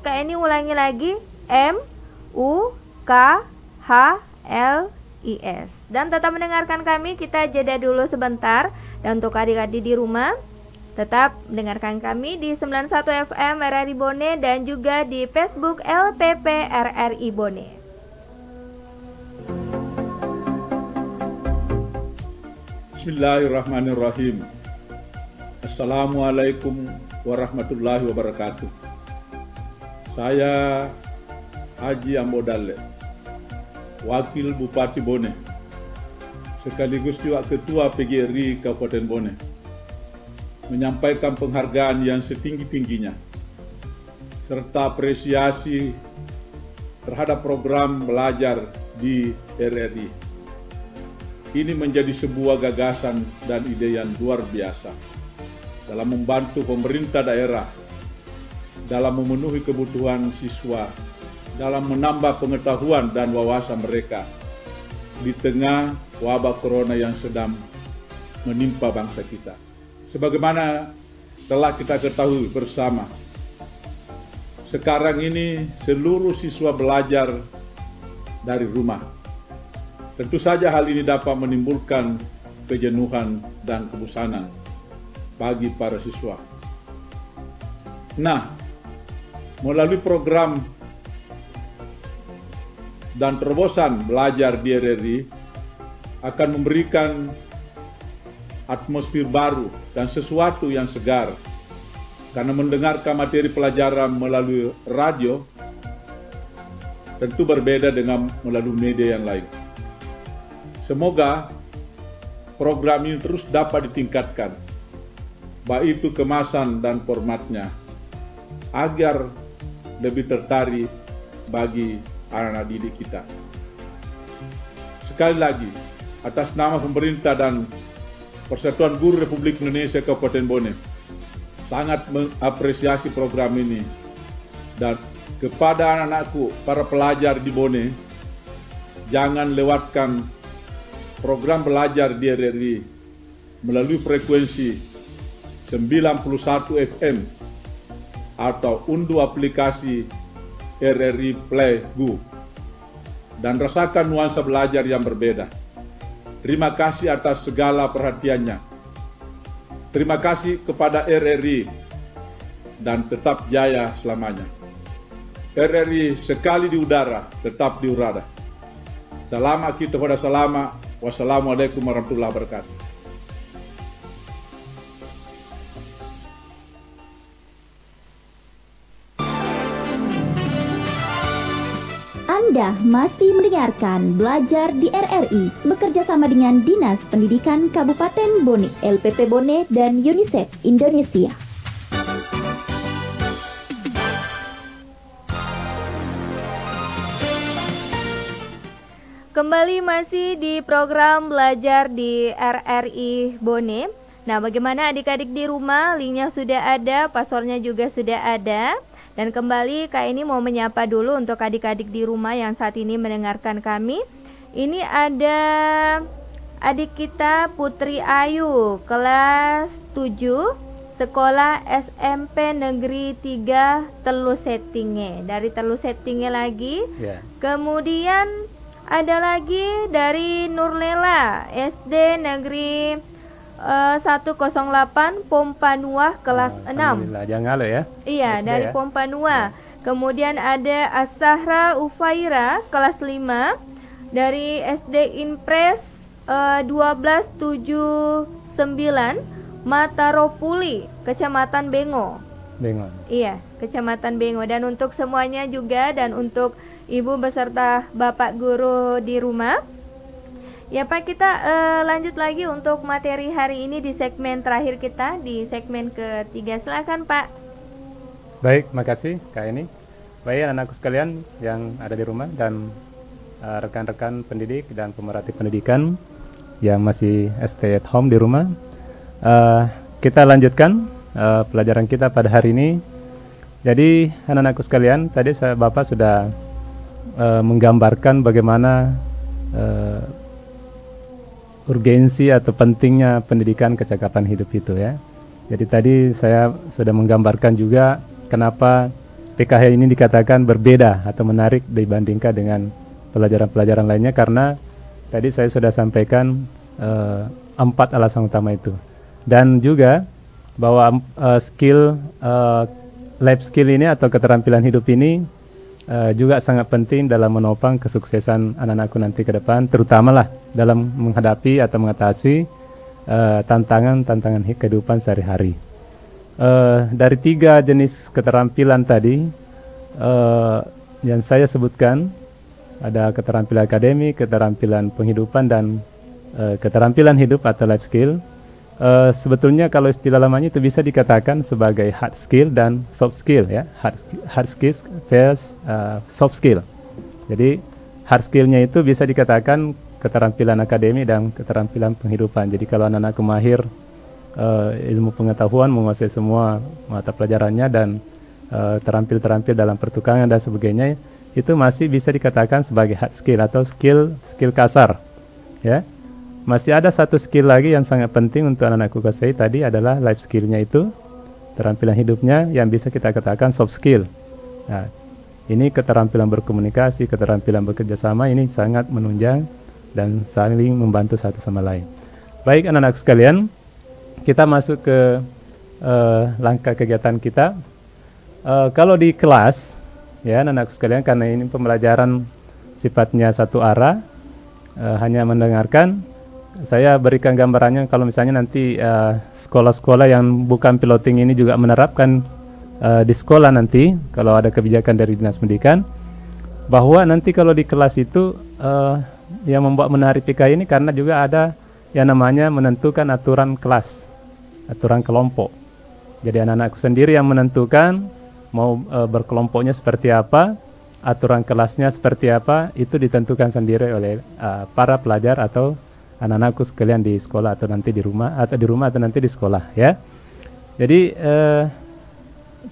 Kak ini ulangi lagi, MUKHLIS. Dan tetap mendengarkan kami, kita jeda dulu sebentar. Dan untuk adik-adik di rumah, tetap mendengarkan kami di 91 FM RRI Bone dan juga di Facebook LPP RRI Bone. Bismillahirrahmanirrahim. Assalamualaikum warahmatullahi wabarakatuh. Saya Haji Ambo Dalle, Wakil Bupati Bone, sekaligus juga Ketua PGRI Kabupaten Bone, menyampaikan penghargaan yang setinggi-tingginya serta apresiasi terhadap program belajar di RRI. Ini menjadi sebuah gagasan dan ide yang luar biasa dalam membantu pemerintah daerah dalam memenuhi kebutuhan siswa, dalam menambah pengetahuan dan wawasan mereka di tengah wabah corona yang sedang menimpa bangsa kita. Sebagaimana telah kita ketahui bersama, sekarang ini seluruh siswa belajar dari rumah. Tentu saja hal ini dapat menimbulkan kejenuhan dan kebosanan bagi para siswa. Nah, melalui program dan terobosan belajar di RRI akan memberikan atmosfer baru dan sesuatu yang segar, karena mendengarkan materi pelajaran melalui radio tentu berbeda dengan melalui media yang lain. Semoga program ini terus dapat ditingkatkan, baik itu kemasan dan formatnya, agar lebih tertarik bagi anak-anak didik kita. Sekali lagi, atas nama pemerintah dan Persatuan Guru Republik Indonesia Kabupaten Bone, sangat mengapresiasi program ini. Dan kepada anak-anakku, para pelajar di Bone, jangan lewatkan program belajar di RRI melalui frekuensi 91 FM atau unduh aplikasi RRI Play Go dan rasakan nuansa belajar yang berbeda. Terima kasih atas segala perhatiannya. Terima kasih kepada RRI dan tetap jaya selamanya. RRI sekali di udara, tetap di udara. Selamat kita pada selama. Wassalamualaikum warahmatullahi wabarakatuh. Anda masih mendengarkan Belajar di RRI bekerja sama dengan Dinas Pendidikan Kabupaten Bone, LPP Bone, dan UNICEF Indonesia. kembali masih di program belajar di RRI Bone. Nah, bagaimana adik-adik di rumah? Linknya sudah ada, passwordnya juga sudah ada. Dan kembali Kak ini mau menyapa dulu untuk adik-adik di rumah yang saat ini mendengarkan kami. Ini ada adik kita Putri Ayu, kelas 7, sekolah SMP Negeri 3 Telu Settinge. Dari Telu Settinge lagi. Kemudian ada lagi dari Nurlela, SD Negeri 108 Pompanua kelas 6. Jangan lo ya. Iya, SD dari ya? Pompanua. Kemudian ada Asahra Ufaira kelas 5 dari SD Impres 1279 Mataropuli, Kecamatan Bengo. Iya, Kecamatan Bengo. Dan untuk semuanya juga, dan untuk ibu beserta bapak guru di rumah. Ya Pak, kita lanjut lagi untuk materi hari ini di segmen terakhir kita, di segmen ketiga. Silakan Pak. Baik, makasih Kak ini. Baik anak-anakku sekalian yang ada di rumah dan rekan-rekan pendidik dan pemerhati pendidikan yang masih stay at home di rumah. Kita lanjutkan pelajaran kita pada hari ini. Jadi anak-anakku sekalian, tadi Bapak sudah menggambarkan bagaimana urgensi atau pentingnya pendidikan kecakapan hidup itu ya. Jadi tadi saya sudah menggambarkan juga kenapa PKH ini dikatakan berbeda atau menarik dibandingkan dengan pelajaran-pelajaran lainnya, karena tadi saya sudah sampaikan 4 alasan utama itu. Dan juga bahwa life skill ini atau keterampilan hidup ini juga sangat penting dalam menopang kesuksesan anak-anakku nanti ke depan, terutamalah dalam menghadapi atau mengatasi tantangan kehidupan sehari-hari. Dari 3 jenis keterampilan tadi yang saya sebutkan, ada keterampilan akademik, keterampilan penghidupan, dan keterampilan hidup atau life skill. Sebetulnya kalau istilah lamanya itu bisa dikatakan sebagai hard skill dan soft skill ya. Hard skill versus soft skill. Jadi hard skillnya itu bisa dikatakan keterampilan akademik dan keterampilan penghidupan. Jadi kalau anak-anak mahir ilmu pengetahuan, menguasai semua mata pelajarannya, dan terampil dalam pertukangan dan sebagainya, itu masih bisa dikatakan sebagai hard skill atau skill kasar ya. Masih ada satu skill lagi yang sangat penting untuk anak-anakku kuasai, tadi adalah life skillnya, itu keterampilan hidupnya yang bisa kita katakan soft skill. Nah, ini keterampilan berkomunikasi, keterampilan bekerja sama, ini sangat menunjang dan saling membantu satu sama lain. Baik anak-anakku sekalian, kita masuk ke langkah kegiatan kita. Kalau di kelas ya anak-anakku sekalian, karena ini pembelajaran sifatnya satu arah, hanya mendengarkan, saya berikan gambarannya. Kalau misalnya nanti sekolah-sekolah yang bukan piloting ini juga menerapkan di sekolah nanti, kalau ada kebijakan dari Dinas Pendidikan, bahwa nanti kalau di kelas itu yang membuat menarik PK ini karena juga ada yang namanya menentukan aturan kelas, aturan kelompok. Jadi anak-anakku sendiri yang menentukan mau berkelompoknya seperti apa, aturan kelasnya seperti apa, itu ditentukan sendiri oleh para pelajar atau anak-anakku sekalian di sekolah atau nanti di rumah, atau nanti di sekolah ya. Jadi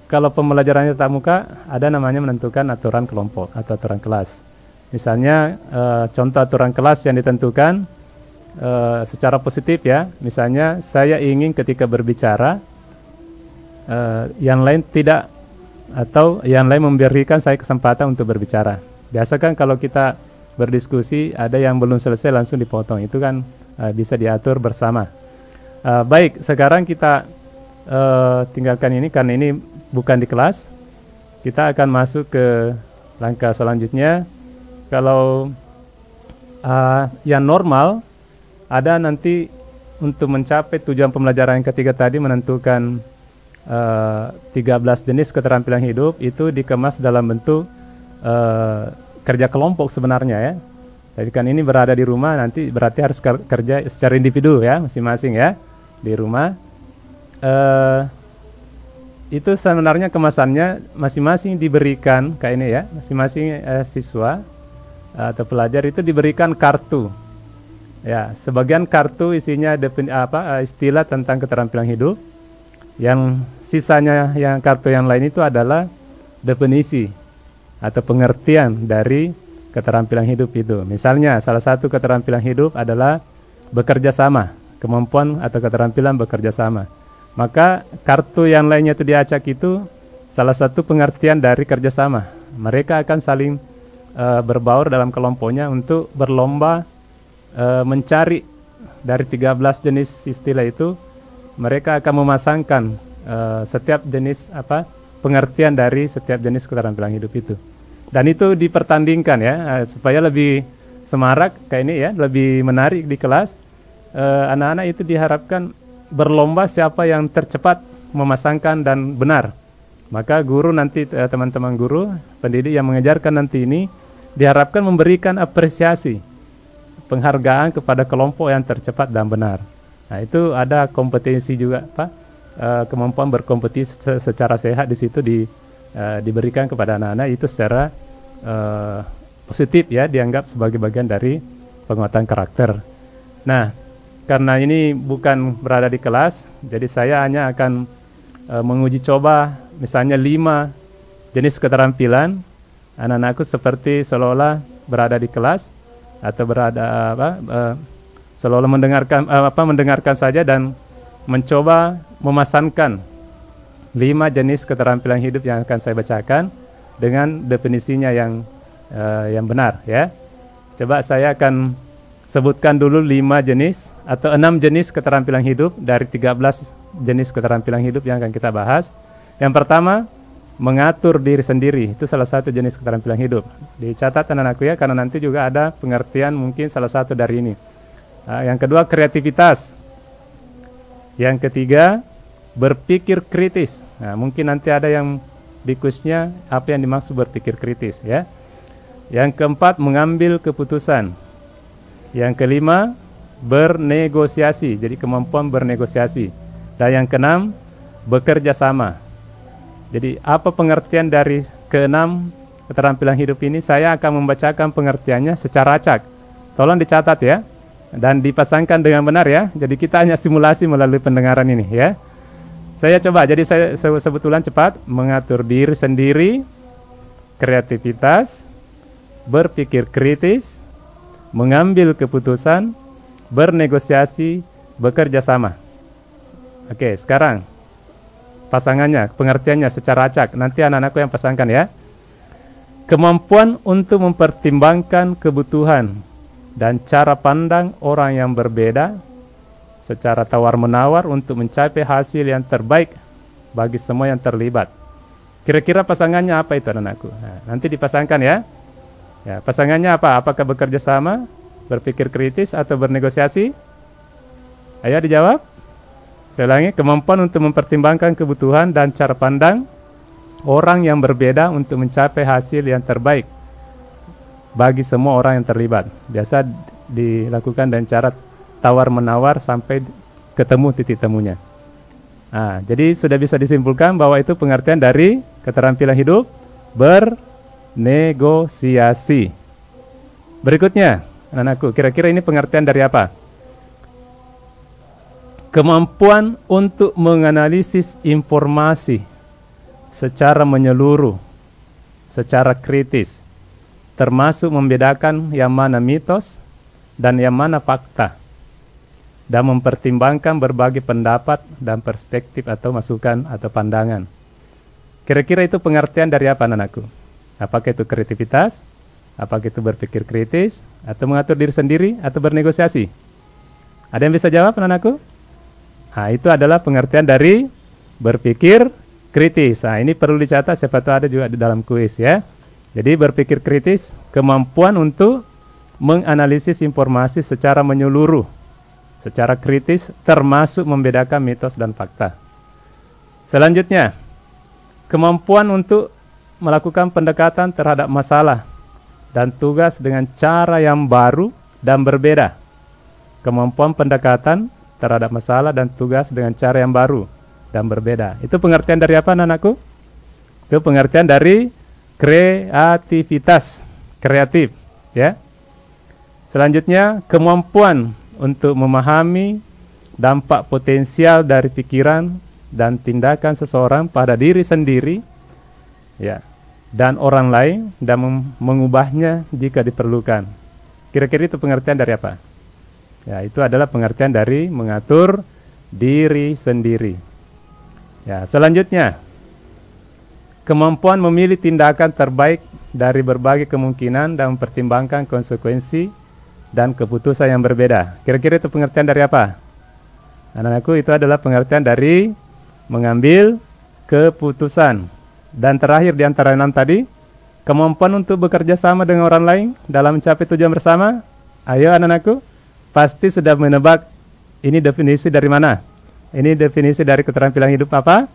kalau pembelajarannya tatap muka, ada namanya menentukan aturan kelompok atau aturan kelas. Misalnya contoh aturan kelas yang ditentukan secara positif ya. Misalnya saya ingin ketika berbicara yang lain tidak, atau yang lain memberikan saya kesempatan untuk berbicara. Biasa kan kalau kita berdiskusi, ada yang belum selesai langsung dipotong, itu kan bisa diatur bersama. Baik, sekarang kita tinggalkan ini karena ini bukan di kelas. Kita akan masuk ke langkah selanjutnya. Kalau yang normal, ada nanti untuk mencapai tujuan pembelajaran yang ketiga tadi, menentukan 13 jenis keterampilan hidup, itu dikemas dalam bentuk kerja kelompok sebenarnya ya. Jadi kan ini berada di rumah, nanti berarti harus kerja secara individu ya, masing-masing ya di rumah. Itu sebenarnya kemasannya masing-masing diberikan kayak ini ya, masing-masing siswa atau pelajar itu diberikan kartu. Ya, sebagian kartu isinya istilah tentang keterampilan hidup. Yang sisanya yang kartu yang lain itu adalah definisi atau pengertian dari keterampilan hidup itu. Misalnya salah satu keterampilan hidup adalah bekerja sama, kemampuan atau keterampilan bekerja sama. Maka kartu yang lainnya itu diacak itu salah satu pengertian dari kerjasama. Mereka akan saling berbaur dalam kelompoknya untuk berlomba mencari dari 13 jenis istilah itu. Mereka akan memasangkan setiap jenis pengertian dari setiap jenis keterampilan hidup itu. Dan itu dipertandingkan ya, supaya lebih semarak kayak ini ya, lebih menarik di kelas. Anak-anak itu diharapkan berlomba siapa yang tercepat memasangkan dan benar. Maka guru nanti, teman-teman guru, pendidik yang mengajarkan nanti ini diharapkan memberikan apresiasi, penghargaan kepada kelompok yang tercepat dan benar. Nah, itu ada kompetensi juga, Pak. Kemampuan berkompetisi secara sehat di situ diberikan kepada anak-anak, itu secara positif ya, dianggap sebagai bagian dari penguatan karakter. Nah, karena ini bukan berada di kelas, jadi saya hanya akan menguji coba misalnya 5 jenis keterampilan. Anak-anakku seperti seolah-olah berada di kelas atau berada seolah-olah mendengarkan saja dan mencoba memasangkan 5 jenis keterampilan hidup yang akan saya bacakan dengan definisinya yang benar ya. Coba saya akan sebutkan dulu 5 jenis atau 6 jenis keterampilan hidup dari 13 jenis keterampilan hidup yang akan kita bahas. Yang pertama, mengatur diri sendiri. Itu salah satu jenis keterampilan hidup. Dicatat anak-anakku ya, karena nanti juga ada pengertian mungkin salah satu dari ini. Yang kedua, kreativitas. Yang ketiga, berpikir kritis. Nah, mungkin nanti ada yang di kuisnya apa yang dimaksud berpikir kritis ya. Yang keempat, mengambil keputusan. Yang kelima, bernegosiasi. Jadi kemampuan bernegosiasi. Dan yang keenam, bekerja sama. Jadi apa pengertian dari keenam keterampilan hidup ini? Saya akan membacakan pengertiannya secara acak. Tolong dicatat ya. Dan dipasangkan dengan benar ya. Jadi kita hanya simulasi melalui pendengaran ini ya. Saya coba, jadi saya sebutulan cepat. Mengatur diri sendiri, kreativitas, berpikir kritis, mengambil keputusan, bernegosiasi, bekerja sama. Oke, sekarang pasangannya, pengertiannya secara acak. Nanti anak-anakku yang pasangkan ya. Kemampuan untuk mempertimbangkan kebutuhan dan cara pandang orang yang berbeda secara tawar-menawar untuk mencapai hasil yang terbaik bagi semua yang terlibat. Kira-kira pasangannya apa itu anak-anakku? Nah, nanti dipasangkan ya. Ya, pasangannya apa? Apakah bekerja sama, berpikir kritis, atau bernegosiasi? Ayo dijawab. Saya ulangi, kemampuan untuk mempertimbangkan kebutuhan dan cara pandang orang yang berbeda untuk mencapai hasil yang terbaik bagi semua orang yang terlibat. Biasa dilakukan dengan cara tawar-menawar sampai ketemu titik temunya. Nah, jadi sudah bisa disimpulkan bahwa itu pengertian dari keterampilan hidup bernegosiasi. Berikutnya, anak-anakku, kira-kira ini pengertian dari apa? Kemampuan untuk menganalisis informasi secara menyeluruh, secara kritis, termasuk membedakan yang mana mitos dan yang mana fakta, dan mempertimbangkan berbagai pendapat dan perspektif atau masukan atau pandangan. Kira-kira itu pengertian dari apa anak-anakku? Apakah itu kreativitas? Apakah itu berpikir kritis? Atau mengatur diri sendiri? Atau bernegosiasi? Ada yang bisa jawab anak-anakku? Nah, itu adalah pengertian dari berpikir kritis. Nah, ini perlu dicatat, siapa tahu ada juga di dalam kuis ya. Jadi berpikir kritis, kemampuan untuk menganalisis informasi secara menyeluruh, secara kritis, termasuk membedakan mitos dan fakta. Selanjutnya, kemampuan untuk melakukan pendekatan terhadap masalah dan tugas dengan cara yang baru dan berbeda. Kemampuan pendekatan terhadap masalah dan tugas dengan cara yang baru dan berbeda. Itu pengertian dari apa anak-anakku? Itu pengertian dari kreativitas, kreatif. ya. Selanjutnya, kemampuan untuk memahami dampak potensial dari pikiran dan tindakan seseorang pada diri sendiri, ya, dan orang lain, dan mengubahnya jika diperlukan. Kira-kira itu pengertian dari apa? Ya, itu adalah pengertian dari mengatur diri sendiri. Ya, selanjutnya, kemampuan memilih tindakan terbaik dari berbagai kemungkinan dan mempertimbangkan konsekuensi dan keputusan yang berbeda. Kira-kira itu pengertian dari apa? Anak-anakku, itu adalah pengertian dari mengambil keputusan. Dan terakhir di antara 6 tadi, kemampuan untuk bekerja sama dengan orang lain dalam mencapai tujuan bersama. Ayo anak-anakku, pasti sudah menebak ini definisi dari mana? Ini definisi dari keterampilan hidup apa?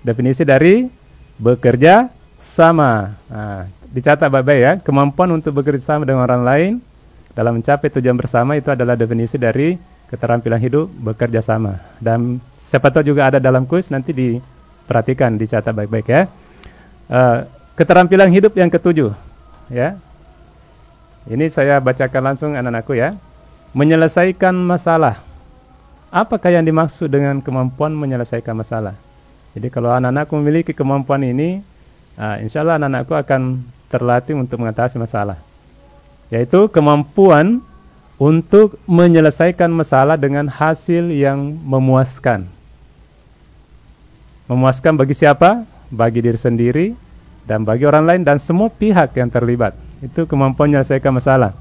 Definisi dari bekerja sama. Nah, dicatat baik-baik ya, kemampuan untuk bekerja sama dengan orang lain dalam mencapai tujuan bersama itu adalah definisi dari keterampilan hidup bekerja sama. Dan siapa tahu juga ada dalam kuis, nanti diperhatikan, dicatat baik-baik ya. Keterampilan hidup yang ketujuh, ya. Ini saya bacakan langsung anak-anakku ya. Menyelesaikan masalah. Apakah yang dimaksud dengan kemampuan menyelesaikan masalah? Jadi kalau anak-anakku memiliki kemampuan ini, insya Allah anak-anakku akan terlatih untuk mengatasi masalah. Yaitu kemampuan untuk menyelesaikan masalah dengan hasil yang memuaskan. Memuaskan bagi siapa? Bagi diri sendiri dan bagi orang lain dan semua pihak yang terlibat. Itu kemampuan menyelesaikan masalah.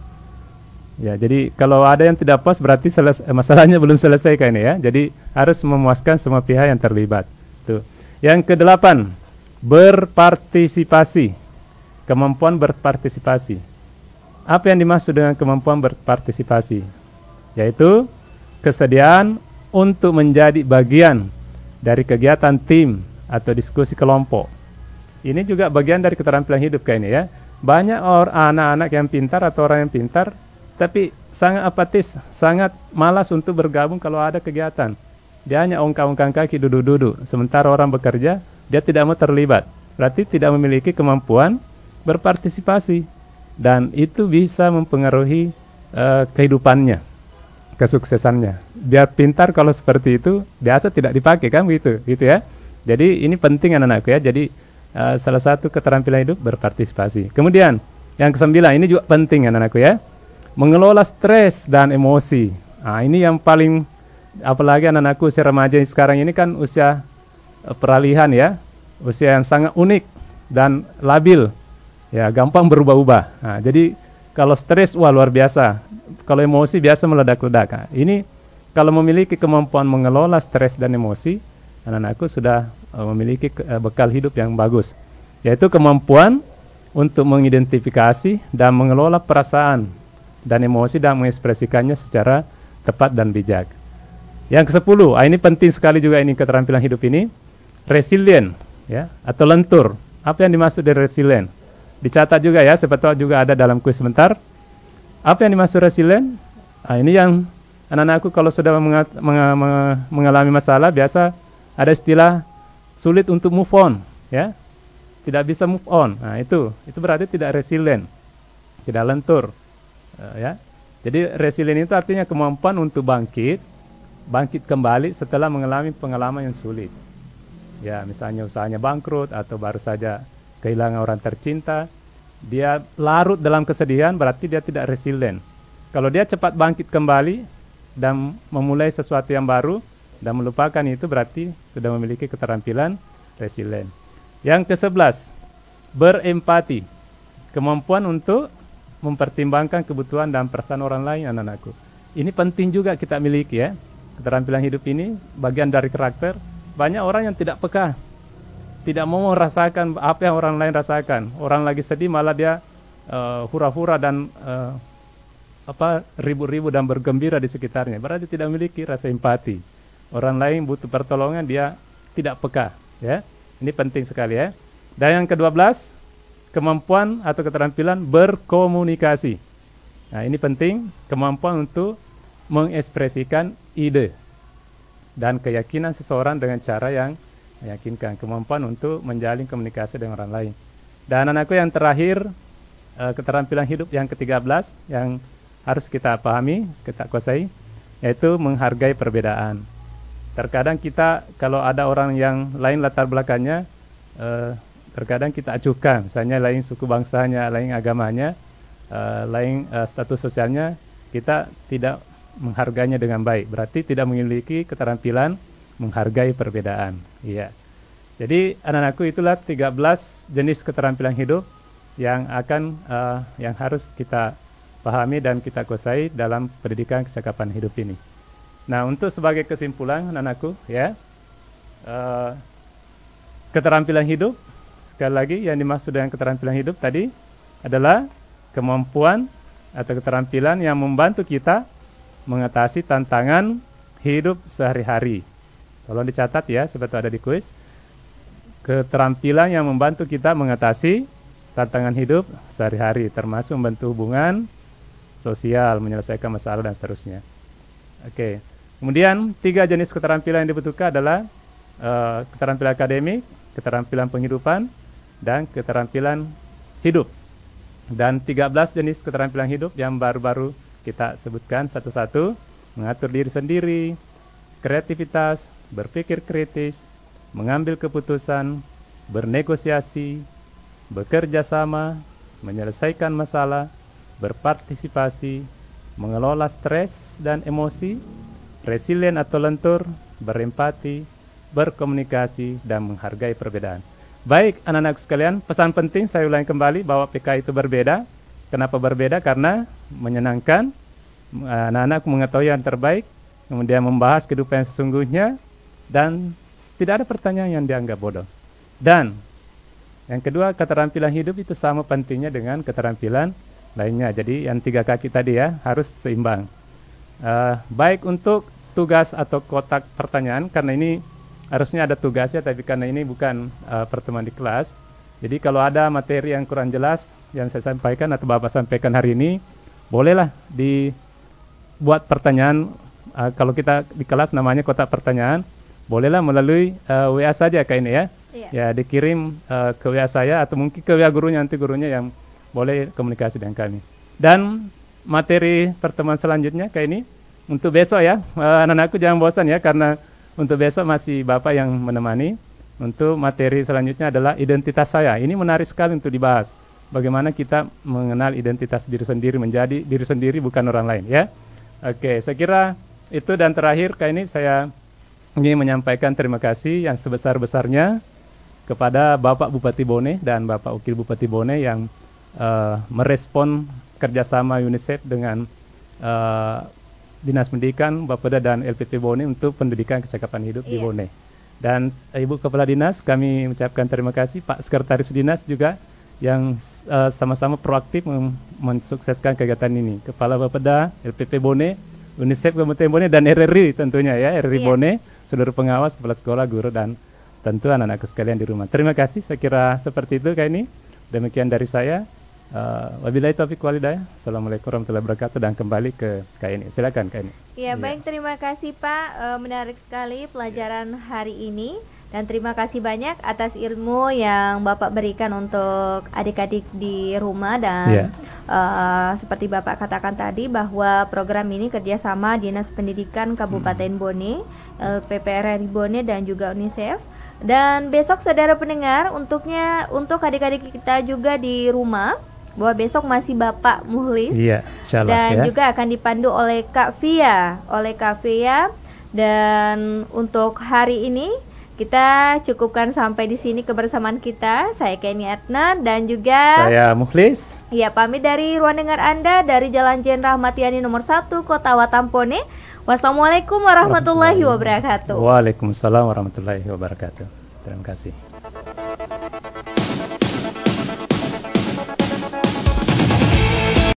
Ya, jadi kalau ada yang tidak puas berarti masalahnya belum selesai kan ini ya. Jadi harus memuaskan semua pihak yang terlibat. Tuh. Yang ke-8, berpartisipasi. Kemampuan berpartisipasi. Apa yang dimaksud dengan kemampuan berpartisipasi? Yaitu kesediaan untuk menjadi bagian dari kegiatan tim atau diskusi kelompok. Ini juga bagian dari keterampilan hidup kayaknya ya. Banyak anak-anak yang pintar atau orang yang pintar, tapi sangat apatis, sangat malas untuk bergabung kalau ada kegiatan. Dia hanya ongkang-ongkang kaki, duduk-duduk. Sementara orang bekerja, dia tidak mau terlibat. Berarti tidak memiliki kemampuan berpartisipasi. Dan itu bisa mempengaruhi kehidupannya, kesuksesannya. Biar pintar kalau seperti itu, biasa tidak dipakai kan gitu ya. Jadi ini penting anak-anakku ya. Jadi salah satu keterampilan hidup berpartisipasi. Kemudian yang ke-9, ini juga penting anak-anakku ya. Mengelola stres dan emosi. Nah, ini yang paling, apalagi anak-anakku usia remaja sekarang ini kan usia peralihan ya. Usia yang sangat unik dan labil. Ya, gampang berubah-ubah. Nah, jadi kalau stres, wah luar biasa. Kalau emosi biasa meledak-ledak. Nah, ini kalau memiliki kemampuan mengelola stres dan emosi, anak-anakku sudah memiliki bekal hidup yang bagus. Yaitu kemampuan untuk mengidentifikasi dan mengelola perasaan dan emosi dan mengekspresikannya secara tepat dan bijak. Yang ke-10, ini penting sekali juga ini keterampilan hidup ini, resilient ya, atau lentur. Apa yang dimaksud dari resilient? Dicatat juga ya, siapa tahu juga ada dalam kuis sebentar. Apa yang dimaksud resilient? Ini yang anak-anakku kalau sudah mengalami masalah, biasa ada istilah sulit untuk move on, ya. Tidak bisa move on. Nah, itu berarti tidak resilient, tidak lentur, ya. Jadi resilient itu artinya kemampuan untuk bangkit kembali setelah mengalami pengalaman yang sulit. Ya, misalnya usahanya bangkrut atau baru saja kehilangan orang tercinta, dia larut dalam kesedihan, berarti dia tidak resilient. Kalau dia cepat bangkit kembali dan memulai sesuatu yang baru dan melupakan itu, berarti sudah memiliki keterampilan resilient. Yang ke-11, berempati. Kemampuan untuk mempertimbangkan kebutuhan dan perasaan orang lain, anak-anakku. Ini penting juga kita miliki ya. Keterampilan hidup ini bagian dari karakter. Banyak orang yang tidak peka, tidak mau merasakan apa yang orang lain rasakan. Orang lagi sedih malah dia hura-hura dan ribut-ribut dan bergembira di sekitarnya. Berarti tidak memiliki rasa empati. Orang lain butuh pertolongan, dia tidak peka. Ya, ini penting sekali ya. Dan yang ke-12, kemampuan atau keterampilan berkomunikasi. Nah, ini penting, kemampuan untuk mengekspresikan ide dan keyakinan seseorang dengan cara yang meyakinkan, kemampuan untuk menjalin komunikasi dengan orang lain. Dan anakku yang terakhir, keterampilan hidup yang ke-13 yang harus kita pahami, kita kuasai, yaitu menghargai perbedaan. Terkadang kita kalau ada orang yang lain latar belakangnya, terkadang kita acuhkan, misalnya lain suku bangsanya, lain agamanya, lain status sosialnya, kita tidak menghargainya dengan baik. Berarti tidak memiliki keterampilan menghargai perbedaan. Iya. Jadi anak-anakku, itulah 13 jenis keterampilan hidup yang akan yang harus kita pahami dan kita kuasai dalam pendidikan kecakapan hidup ini. Nah, untuk sebagai kesimpulan anak-anakku, ya, keterampilan hidup, sekali lagi yang dimaksud dengan keterampilan hidup tadi adalah kemampuan atau keterampilan yang membantu kita mengatasi tantangan hidup sehari-hari. Tolong dicatat ya, seperti ada di kuis. Keterampilan yang membantu kita mengatasi tantangan hidup sehari-hari, termasuk membantu hubungan sosial, menyelesaikan masalah dan seterusnya. Oke. Kemudian 3 jenis keterampilan yang dibutuhkan adalah keterampilan akademik, keterampilan penghidupan, dan keterampilan hidup. Dan 13 jenis keterampilan hidup yang baru-baru kita sebutkan satu-satu: mengatur diri sendiri, kreativitas, berpikir kritis, mengambil keputusan, bernegosiasi, bekerja sama, menyelesaikan masalah, berpartisipasi, mengelola stres dan emosi, resilient atau lentur, berempati, berkomunikasi, dan menghargai perbedaan. Baik anak-anakku sekalian, pesan penting saya ulangi kembali bahwa PK itu berbeda. Kenapa berbeda? Karena menyenangkan, anak-anak mengetahui yang terbaik, kemudian membahas kehidupan yang sesungguhnya, dan tidak ada pertanyaan yang dianggap bodoh. Dan yang kedua, keterampilan hidup itu sama pentingnya dengan keterampilan lainnya. Jadi yang 3 kaki tadi ya harus seimbang. Baik untuk tugas atau kotak pertanyaan, karena ini harusnya ada tugasnya, tapi karena ini bukan pertemuan di kelas, jadi kalau ada materi yang kurang jelas yang saya sampaikan atau Bapak sampaikan hari ini, bolehlah dibuat pertanyaan. Kalau kita di kelas namanya kotak pertanyaan, bolehlah melalui WA saja kayak ini ya. Iya. Ya, dikirim ke WA saya atau mungkin ke WA gurunya, nanti gurunya yang boleh komunikasi dengan kami. Dan materi pertemuan selanjutnya kayak ini untuk besok ya. Anak-anakku jangan bosan ya, karena untuk besok masih Bapak yang menemani. Untuk materi selanjutnya adalah identitas saya. Ini menarik sekali untuk dibahas. Bagaimana kita mengenal identitas diri sendiri, menjadi diri sendiri bukan orang lain ya. Oke, saya kira itu. Dan terakhir kayak ini saya ingin menyampaikan terima kasih yang sebesar-besarnya kepada Bapak Bupati Bone dan Bapak Wakil Bupati Bone yang merespon kerjasama UNICEF dengan Dinas Pendidikan, Bapeda dan LPP Bone untuk pendidikan kecakapan hidup di Bone. Dan Ibu Kepala Dinas, kami mengucapkan terima kasih. Pak Sekretaris Dinas juga yang sama-sama proaktif mensukseskan kegiatan ini. Kepala Bapeda, LPP Bone, UNICEF Kabupaten Bone, dan RRI tentunya ya, RRI Bone, seluruh pengawas, kepala sekolah, guru, dan tentu anak-anakku sekalian di rumah. Terima kasih, saya kira seperti itu kayak ini. Demikian dari saya. Wabillahi taufiq walhidayah. Assalamualaikum warahmatullahi wabarakatuh. Dan kembali ke Kak ini. Silakan Kak ini. Ya, baik, terima kasih Pak. Menarik sekali pelajaran hari ini. Dan terima kasih banyak atas ilmu yang Bapak berikan untuk adik-adik di rumah. Dan seperti Bapak katakan tadi, bahwa program ini kerjasama Dinas Pendidikan Kabupaten Bone, PPRRI Bone, dan juga UNICEF. Dan besok saudara pendengar, untuk adik-adik kita juga di rumah, bahwa besok masih Bapak Muhlis, dan juga akan dipandu oleh Kak Fia. Dan untuk hari ini kita cukupkan sampai di sini kebersamaan kita. Saya Kenny Adnan dan juga saya Muhlis. Ya, pamit dari ruang dengar Anda dari Jalan Jenderal Ahmad Yani nomor 1 Kota Watampone. Wassalamualaikum warahmatullahi wabarakatuh. Waalaikumsalam warahmatullahi wabarakatuh. Terima kasih.